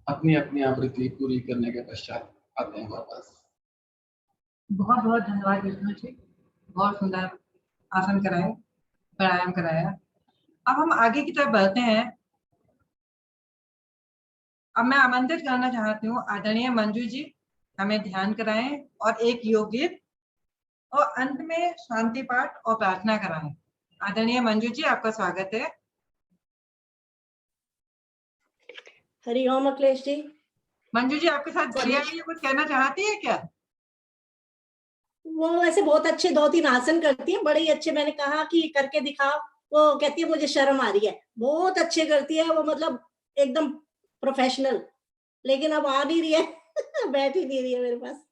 S3: अपनी अपनी आवृत्ति पूरी करने के पश्चात आते हैं वापस।
S2: बहुत बहुत धन्यवाद विष्णु जी, बहुत सुंदर आसन कराए, प्राणायाम कराया। अब हम आगे की तरफ बढ़ते हैं। अब मैं आमंत्रित करना चाहती हूँ आदरणीय मंजू जी हमें ध्यान कराएं और एक योग गीत और अंत में शांति पाठ और प्रार्थना कराएं। आदरणीय मंजू जी, आपका स्वागत है।
S7: हरि ओम अखिलेश जी।
S2: मंजू जी, आपके साथ प्रिया जी कुछ कहना चाहती है क्या?
S7: वो वैसे बहुत अच्छे 2-3 आसन करती है, बड़े ही अच्छे। मैंने कहा कि करके दिखाओ, वो कहती है मुझे शर्म आ रही है। बहुत अच्छे करती है वो, मतलब एकदम प्रोफेशनल। लेकिन अब आ नहीं रही है बैठ ही नहीं रही है मेरे पास।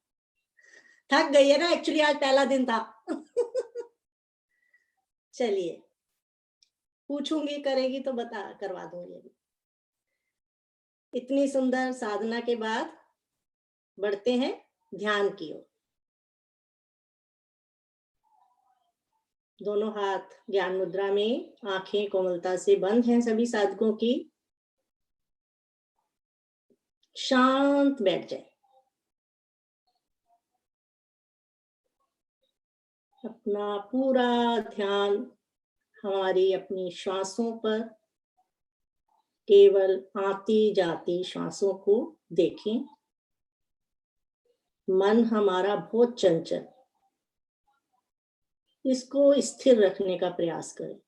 S7: थक गई है ना, एक्चुअली आज पहला दिन था चलिए, पूछूंगी, करेगी तो बता करवा दूंगी। इतनी सुंदर साधना के बाद बढ़ते हैं ध्यान की ओर। दोनों हाथ ज्ञान मुद्रा में, आंखें कोमलता से बंद हैं सभी साधकों की। शांत बैठ जाए। अपना पूरा ध्यान हमारी अपनी श्वासों पर, केवल आती जाती श्वासों को देखें। मन हमारा बहुत चंचल, इसको स्थिर रखने का प्रयास करें।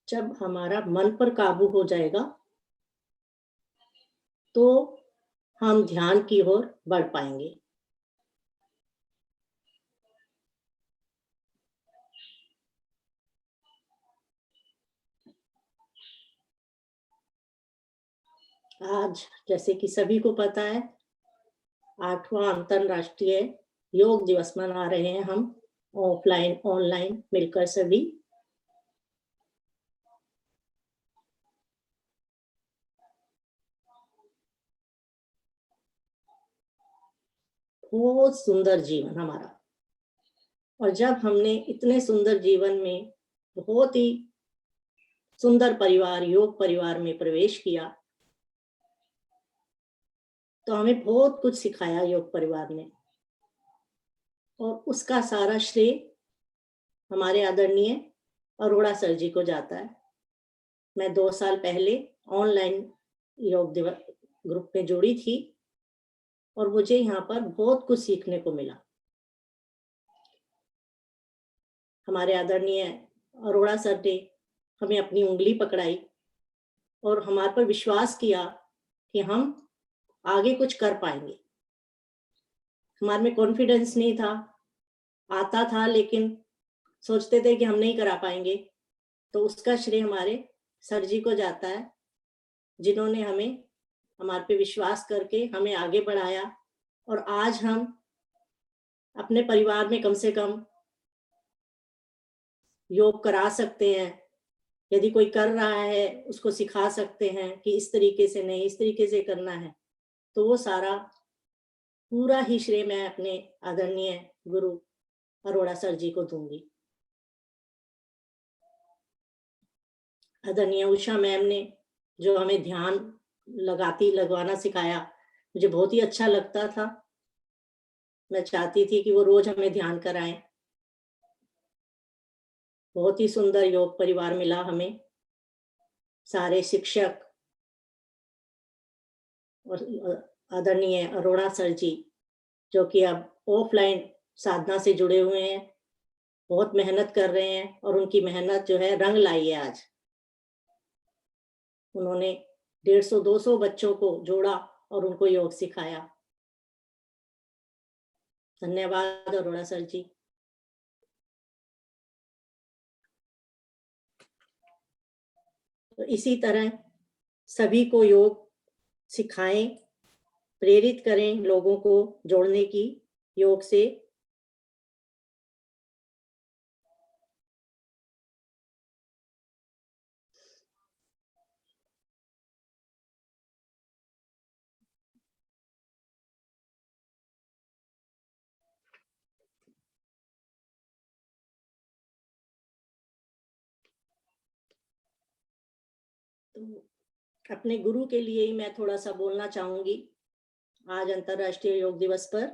S7: जब हमारा मन पर काबू हो जाएगा तो हम ध्यान की ओर बढ़ पाएंगे। आज जैसे कि सभी को पता है 8वां अंतरराष्ट्रीय योग दिवस मना रहे हैं हम, ऑफलाइन ऑनलाइन मिलकर सभी। बहुत सुंदर जीवन हमारा, और जब हमने इतने सुंदर जीवन में बहुत ही सुंदर परिवार, योग परिवार में प्रवेश किया, तो हमें बहुत कुछ सिखाया योग परिवार ने, और उसका सारा श्रेय हमारे आदरणीय अरोड़ा सर जी को जाता है। मैं 2 साल पहले ऑनलाइन योग दिवस ग्रुप में जुड़ी थी और मुझे यहाँ पर बहुत कुछ सीखने को मिला। हमारे आदरणीय अरोड़ा सर ने हमें अपनी उंगली पकड़ाई और हमारे पर विश्वास किया कि हम आगे कुछ कर पाएंगे। हमारे में कॉन्फिडेंस नहीं था, आता था लेकिन सोचते थे कि हम नहीं करा पाएंगे, तो उसका श्रेय हमारे सर जी को जाता है, जिन्होंने हमें हमारे पे विश्वास करके हमें आगे बढ़ाया। और आज हम अपने परिवार में कम से कम योग करा सकते हैं। यदि कोई कर रहा है उसको सिखा सकते हैं कि इस तरीके से नहीं, इस तरीके से करना है। तो वो सारा पूरा ही श्रेय मैं अपने आदरणीय गुरु अरोड़ा सर जी को दूंगी। आदरणीय उषा मैम ने जो हमें ध्यान लगवाना सिखाया, मुझे बहुत ही अच्छा लगता था। मैं चाहती थी कि वो रोज हमें ध्यान कराएं। बहुत ही सुंदर योग परिवार मिला हमें, सारे शिक्षक और आदरणीय अरोड़ा सर जी, जो कि अब ऑफलाइन साधना से जुड़े हुए हैं, बहुत मेहनत कर रहे हैं और उनकी मेहनत जो है रंग लाई है। आज उन्होंने 150-200 बच्चों को जोड़ा और उनको योग सिखाया। धन्यवाद अरोड़ा सर जी। तो इसी तरह सभी को योग सिखाएं, प्रेरित करें लोगों को जोड़ने की योग से। तो अपने गुरु के लिए ही मैं थोड़ा सा बोलना चाहूंगी आज अंतरराष्ट्रीय योग दिवस पर।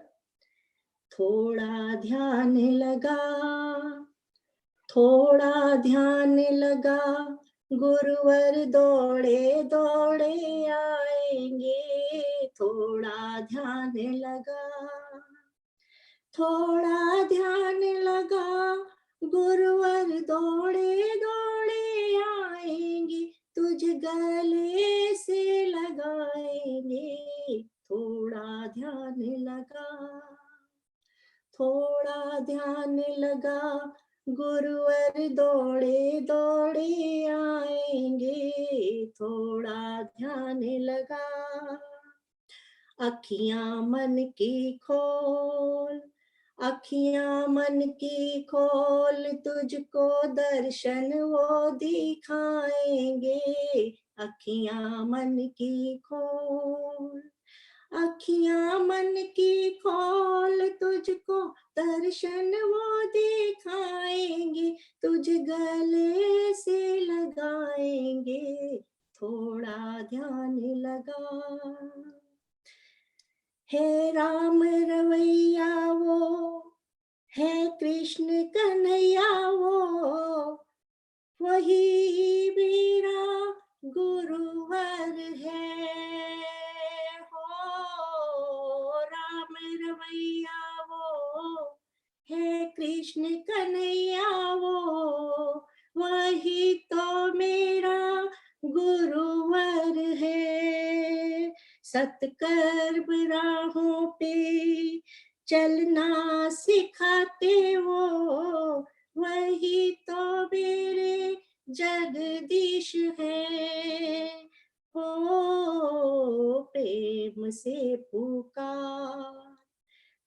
S7: थोड़ा ध्यान लगा, थोड़ा ध्यान लगा, गुरुवर दौड़े दौड़े आएंगे। थोड़ा ध्यान लगा, थोड़ा ध्यान लगा, गुरुवर दौड़े दौड़े आएंगे, तुझ गले से लगाएंगे। थोड़ा ध्यान लगा, थोड़ा ध्यान लगा, गुरुवर दौड़े दौड़े आएंगे। थोड़ा ध्यान लगा, अखियां मन की खोल, अखियां मन की खोल, तुझको दर्शन वो दिखाएंगे। अखियां मन की खोल, अखियां मन की खोल, तुझको दर्शन वो दिखाएंगे। तुझ गले से लगाएंगे, थोड़ा ध्यान लगा। है राम रवैया वो, है कृष्ण कन्हैया वो, वही मेरा गुरुवर है। हो राम रवैया वो, है कृष्ण कन्हैया वो, वही तो मेरा गुरुवर है। सत्कर्म राहों पे चलना सिखाते वो, वही तो मेरे जगदीश है। हो प्रेम से पुकार,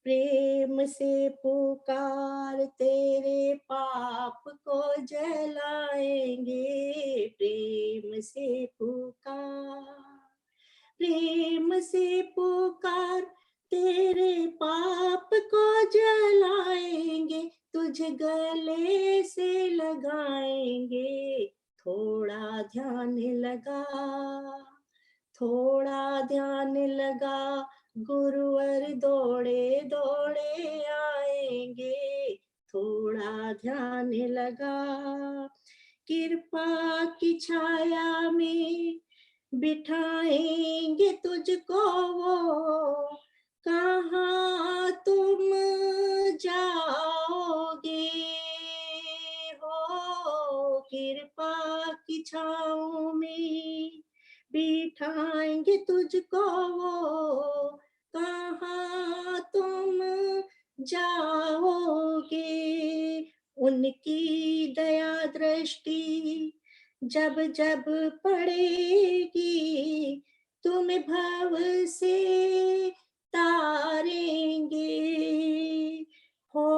S7: प्रेम से पुकार, तेरे पाप को जलाएंगे। प्रेम से पुकार, प्रेम से पुकार, तेरे पाप को जलाएंगे। तुझ गले से लगाएंगे, थोड़ा ध्यान लगा, थोड़ा ध्यान लगा। गुरुवर दौड़े दौड़े आएंगे, थोड़ा ध्यान लगा। कृपा की छाया में बिठाएंगे तुझको वो, कहाँ तुम जाओगे। हो कृपा की छाँव में बिठाएंगे तुझको वो, कहाँ तुम जाओगे। उनकी दया दृष्टि जब जब पड़ेगी, तुम्हें भव से तारेंगे। हो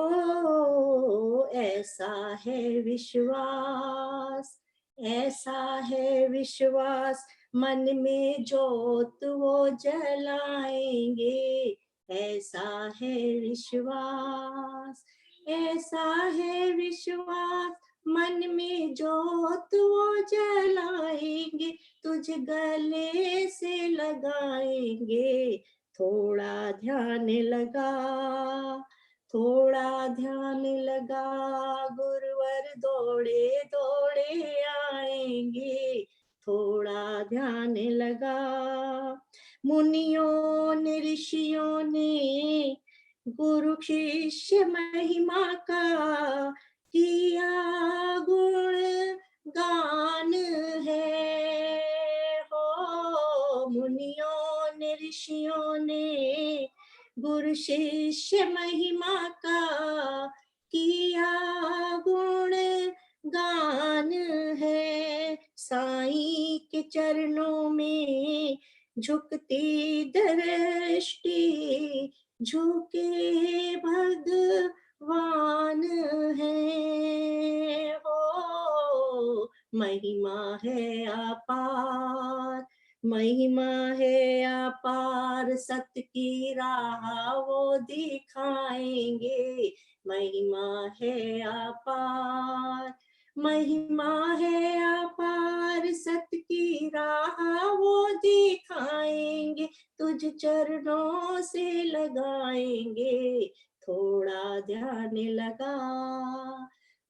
S7: ऐसा है विश्वास, ऐसा है विश्वास, मन में जोत वो जलाएंगे। ऐसा है विश्वास, ऐसा है विश्वास, मन में जोत वो जलाएंगे। तुझ गले से लगाएंगे, थोड़ा ध्यान लगा, थोड़ा ध्यान लगा। गुरुवर दौड़े दौड़े आएंगे, थोड़ा ध्यान लगा। मुनियों ने ऋषियों ने गुरु शिष्य महिमा का किया गुण गान है। हो मुनियों ने ऋषियों ने गुरु शिष्य महिमा का किया गुण गान है। साईं के चरणों में झुकती दृष्टि, झुके भगवान है। हो महिमा है अपार, महिमा है अपार, सत्य की राह वो दिखाएंगे। महिमा है अपार, महिमा है अपार, सत्य की राह वो दिखाएंगे। तुझ चरणों से लगाएंगे, थोड़ा ध्यान लगा,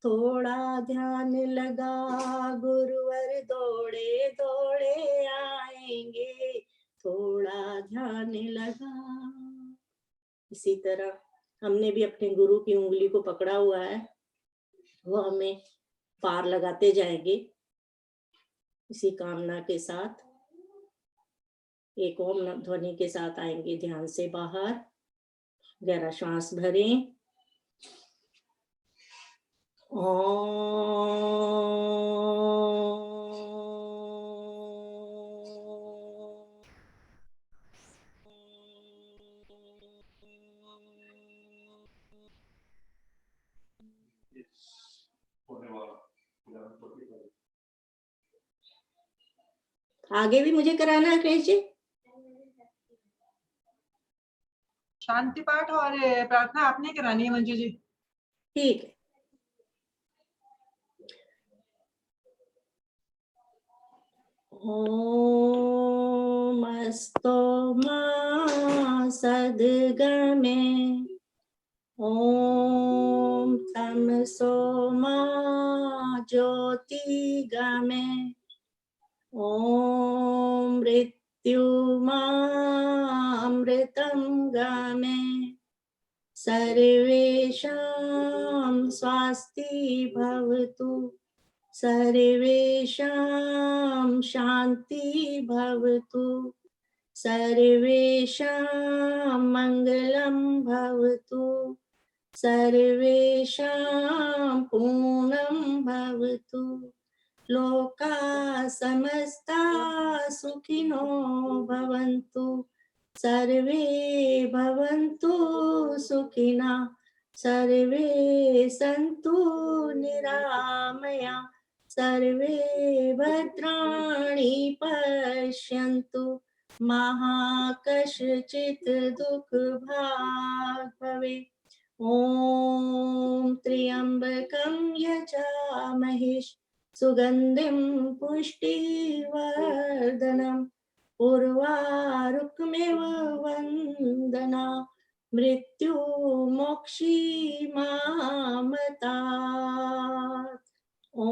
S7: थोड़ा ध्यान लगा। गुरुवर दौड़े दौड़े आएंगे, थोड़ा ध्यान लगा। इसी तरह हमने भी अपने गुरु की उंगली को पकड़ा हुआ है, वो हमें पार लगाते जाएंगे। इसी कामना के साथ एक ओम ध्वनि के साथ आएंगे ध्यान से बाहर। गहरा श्वास भरें। आगे भी मुझे कराना है अखिलेश जी?
S2: शांति पाठ और प्रार्थना आपने करानी है मंजू जी।
S7: ठीक है। ओम अस्तो मा सद्गमे ओम तमसो मा ज्योतिगमे ओम मृत्युमामृतं गमे सर्वेषां स्वस्ति भवतु सर्वेषां शान्ति भवतु सर्वेषां मङ्गलं भवतु सर्वेषां पूर्णं भवतु लोका समस्ता सुखिनो भवन्तु सर्वे भवन्तु सुखिना सर्वे सन्तु निरामया सर्वे भद्राणि पश्यन्तु मा कश्चित् दुःखभाग् भवेत्। ॐ त्र्यम्बकं यजामहे सुगन्धिं पुष्टिवर्धनम् उर्वारुकमेव वन्दना मृत्युमोक्षीमामतात्। ॐ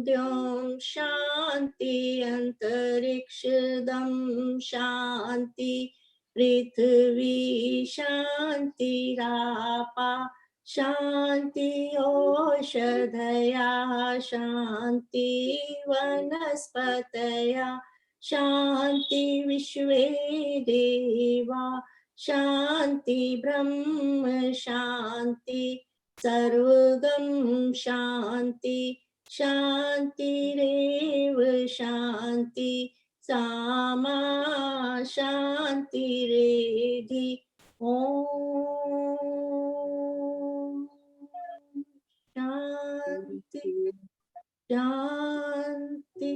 S7: द्यौं शान्ति अन्तरिक्षदं शान्ति पृथिवी शान्तिरापा शान्ति ओषधयः शान्ति वनस्पतयः शान्ति विश्वे देवा शान्ति ब्रह्म शान्ति सर्वगं शान्ति शान्तिरेव शान्ति सामा शान्तिरेधि। ॐ शान्ति शान्ति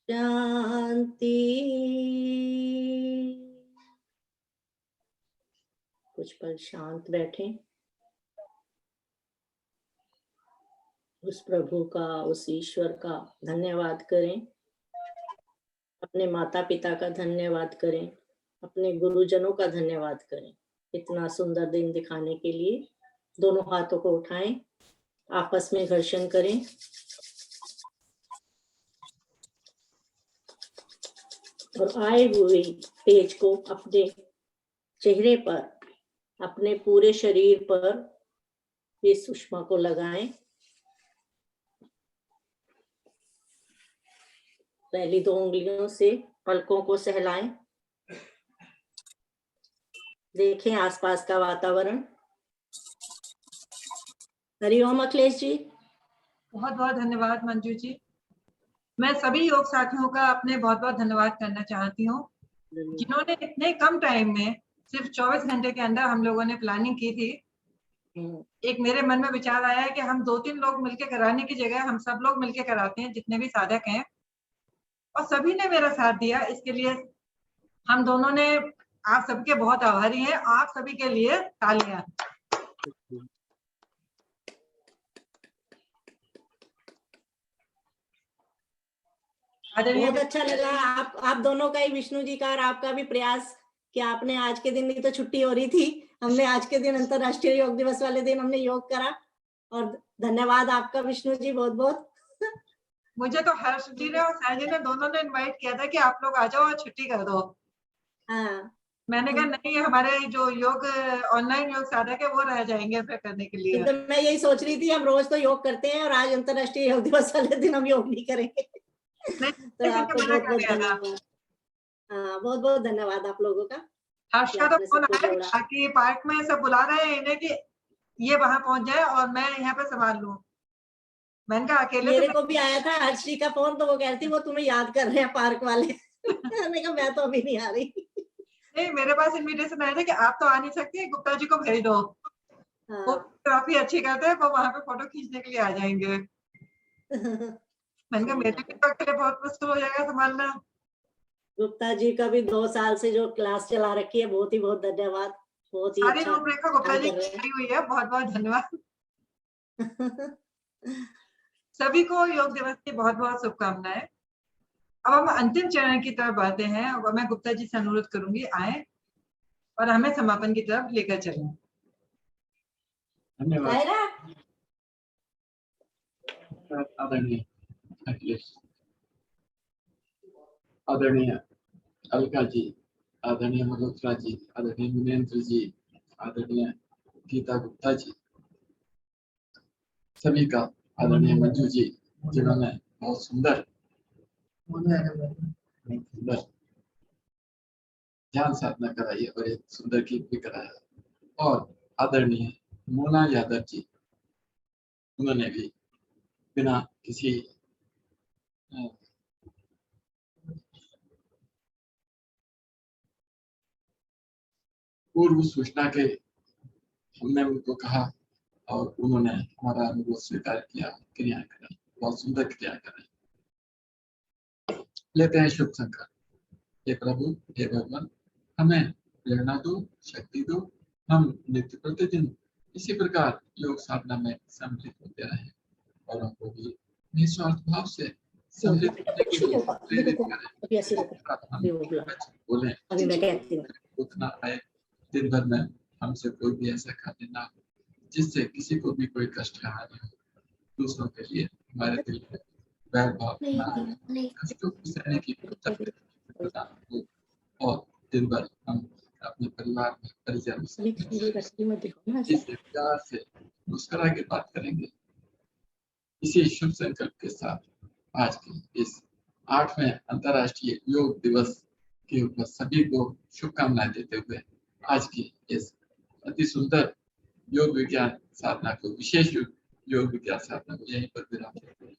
S7: शांति। कुछ पल शांत बैठे, उस प्रभु का उस ईश्वर का धन्यवाद करें, अपने माता पिता का धन्यवाद करें, अपने गुरुजनों का धन्यवाद करें इतना सुंदर दिन दिखाने के लिए। दोनों हाथों को उठाएं, आपस में घर्षण करें और आए हुए तेज को अपने चेहरे पर अपने पूरे शरीर पर इस सुषमा को लगाएं। पहली 2 उंगलियों से पलकों को सहलाएं, देखें आसपास का वातावरण। हरिओम अखिलेश जी।
S2: बहुत बहुत धन्यवाद मंजू जी। मैं सभी योग साथियों का अपने बहुत बहुत धन्यवाद करना चाहती हूँ जिन्होंने इतने कम टाइम में सिर्फ 24 घंटे के अंदर हम लोगों ने प्लानिंग की थी। एक मेरे मन में विचार आया है कि हम 2-3 लोग मिलके कराने की जगह हम सब लोग मिलके कराते हैं, जितने भी साधक हैं, और सभी ने मेरा साथ दिया। इसके लिए हम दोनों ने आप सबके बहुत आभारी हैं। आप सभी के लिए तालियां।
S7: बहुत अच्छा लगा आप दोनों का ही, विष्णु जी का और आपका भी प्रयास कि आपने आज के दिन ही तो छुट्टी हो रही थी, हमने आज के दिन अंतरराष्ट्रीय योग दिवस वाले दिन हमने योग करा। और धन्यवाद आपका विष्णु जी, बहुत बहुत।
S2: मुझे तो हर्ष जी ने और साई जी ने दोनों ने इनवाइट किया था कि आप लोग आ जाओ और छुट्टी कर दो।
S7: हाँ,
S2: मैंने कहा नहीं, हमारे जो योग ऑनलाइन योग साधक है वो रह जाएंगे फिर करने के लिए।
S7: तो मैं यही सोच रही थी, हम रोज तो योग करते हैं और आज अंतरराष्ट्रीय योग दिवस वाले दिन हम योग नहीं करेंगे। तो आपको बहुत बहुत धन्यवाद। हाँ, बहुत बहुत धन्यवाद आप लोगों का।
S2: हर्ष का तो फोन आया कि पार्क में सब बुला रहे हैं इन्हें कि ये वहां पहुंच जाए और मैं यहाँ पे संभाल लूं। मैंने कहा अकेले
S7: मेरे को भी आया था हर्ष जी का फोन, तो वो कह रही थी वो तुम्हें याद कर रहे हैं पार्क वाले। मैंने कहा मैं तो अभी नहीं आ रही।
S2: नहीं, मेरे पास इनविटेशन आया था कि आप तो आ नहीं सकती, गुप्ता जी को भेज दो। वो काफी अच्छी करते हैं, वो वहां पे फोटो खींचने के लिए आ जाएंगे। मैंने कहा मेरे भी तो अकेले बहुत मुश्किल हो जाएगा संभालना।
S7: गुप्ता जी का भी 2 साल से जो क्लास चला रखी है, बहुत ही बहुत धन्यवाद, बहुत ही
S2: सारी
S7: अच्छा
S2: रूपरेखा गुप्ता
S7: काम
S2: जी
S7: कर रहे
S2: की हुई है, बहुत बहुत धन्यवाद।
S7: हैं।
S2: सभी को योग दिवस की बहुत बहुत शुभकामनाएं। अब हम अंतिम चरण की तरफ बढ़ते हैं। अब मैं गुप्ता जी से अनुरोध करूंगी आए और हमें समापन की तरफ लेकर चलें।
S3: धन्यवाद
S7: कायरा,
S3: आदरणीय अखिलेश, आदरणीय अलका जी, आदरणीय मल्होत्रा जी, आदरणीय मुनेन्द्र जी, आदरणीय गीता गुप्ता जी, सभी का, आदरणीय मंजू जी जिन्होंने बहुत सुंदर ध्यान साधना कराई है और एक सुंदर गीत भी कराया, और आदरणीय मोना यादव जी, उन्होंने भी बिना किसी पूर्व सूचना के हमने उनको कहा और उन्होंने हमारा अनुरोध स्वीकार किया, क्रिया कराई, बहुत सुंदर क्रिया कराई। लेते हैं शुभ संकल्प। हे प्रभु, हे भगवान, हमें प्रेरणा दो, शक्ति दो, हम नित्य प्रतिदिन इसी प्रकार योग साधना में सम्मिलित होते रहे और हमको भी निस्वार्थ भाव से सम्मिलित होने के लिए प्रेरित करें।
S7: अभी ऐसे रुको,
S3: हम
S7: अभी वो बुला,
S3: बोले
S7: अभी मैं कहती हूँ।
S3: उतना आए दिन भर में हमसे कोई भी ऐसा कार्य ना हो जिससे किसी को भी कोई कष्ट का हानि हो, दूसरों के लिए हमारे दिल में वैर भाव ना आए, कष्टों को सहने की प्रदान हो और दिन भर हम अपने परिवार में परिजन से इस प्यार से मुस्कुरा के बात करेंगे। इसी शुभ संकल्प के साथ आज के इस 8वें अंतर्राष्ट्रीय योग दिवस के ऊपर सभी को शुभकामनाएं देते हुए आज की इस अति सुंदर योग विज्ञान साधना को, विशेष योग विज्ञान साधना को यहीं पर विराम देते हैं।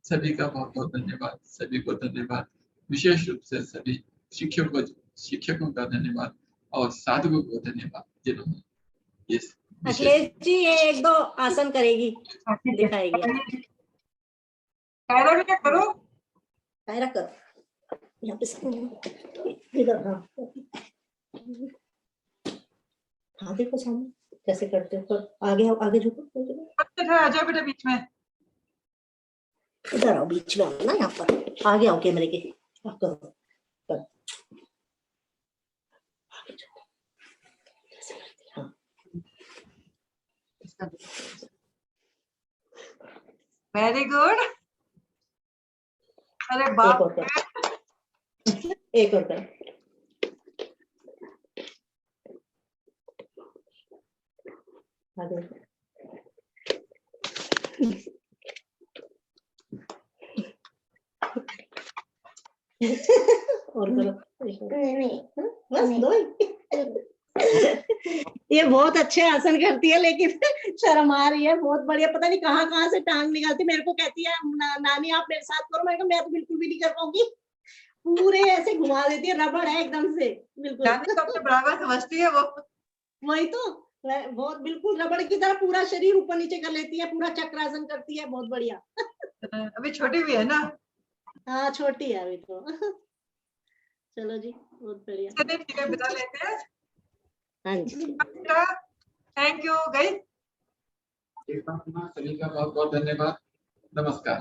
S3: सभी का बहुत बहुत धन्यवाद, सभी को धन्यवाद, विशेष रूप से सभी शिक्षकों का धन्यवाद और साधकों को धन्यवाद जिन्होंने इस
S7: अखिलेश जी ये 1-2 आसन करेगी, दिखाएगी।
S2: कायरा भी करो,
S7: कायरा करो, यहाँ पे इधर, हाँ देखो सामने कैसे करते हो, आगे आओ, आगे झुको,
S2: आ जाओ बेटा बीच में,
S7: इधर आओ, बीच में आओ ना, यहाँ पर आगे आओ कैमरे के, आप करो,
S2: वेरी गुड। अरे
S7: एक
S2: बाप,
S7: और कर, एक और कर, आगे और करो, बस 2 ही। ये बहुत अच्छे आसन करती है लेकिन शर्म आ रही है, बहुत बढ़िया, पता नहीं कहाँ कहाँ से टांग निकालती, मेरे को कहती है नानी आप मेरे साथ करो, मैं तो बिल्कुल भी नहीं कर पाऊंगी, पूरे ऐसे घुमा देती है, रबड़ है एकदम से, बिल्कुल
S2: तो अपने बराबर समझती है वो।
S7: वही तो, बहुत बिल्कुल रबड़ की तरह पूरा शरीर ऊपर नीचे कर लेती है, पूरा चक्रासन करती है, बहुत बढ़िया।
S2: अभी छोटी भी है ना?
S7: हाँ छोटी है अभी तो। चलो जी, बहुत बढ़िया।
S2: चलिए ठीक है, बिता लेते हैं।
S7: हाँ जी,
S2: थैंक यू गाइस।
S3: एक बार पुनः सभी का बहुत बहुत धन्यवाद, नमस्कार।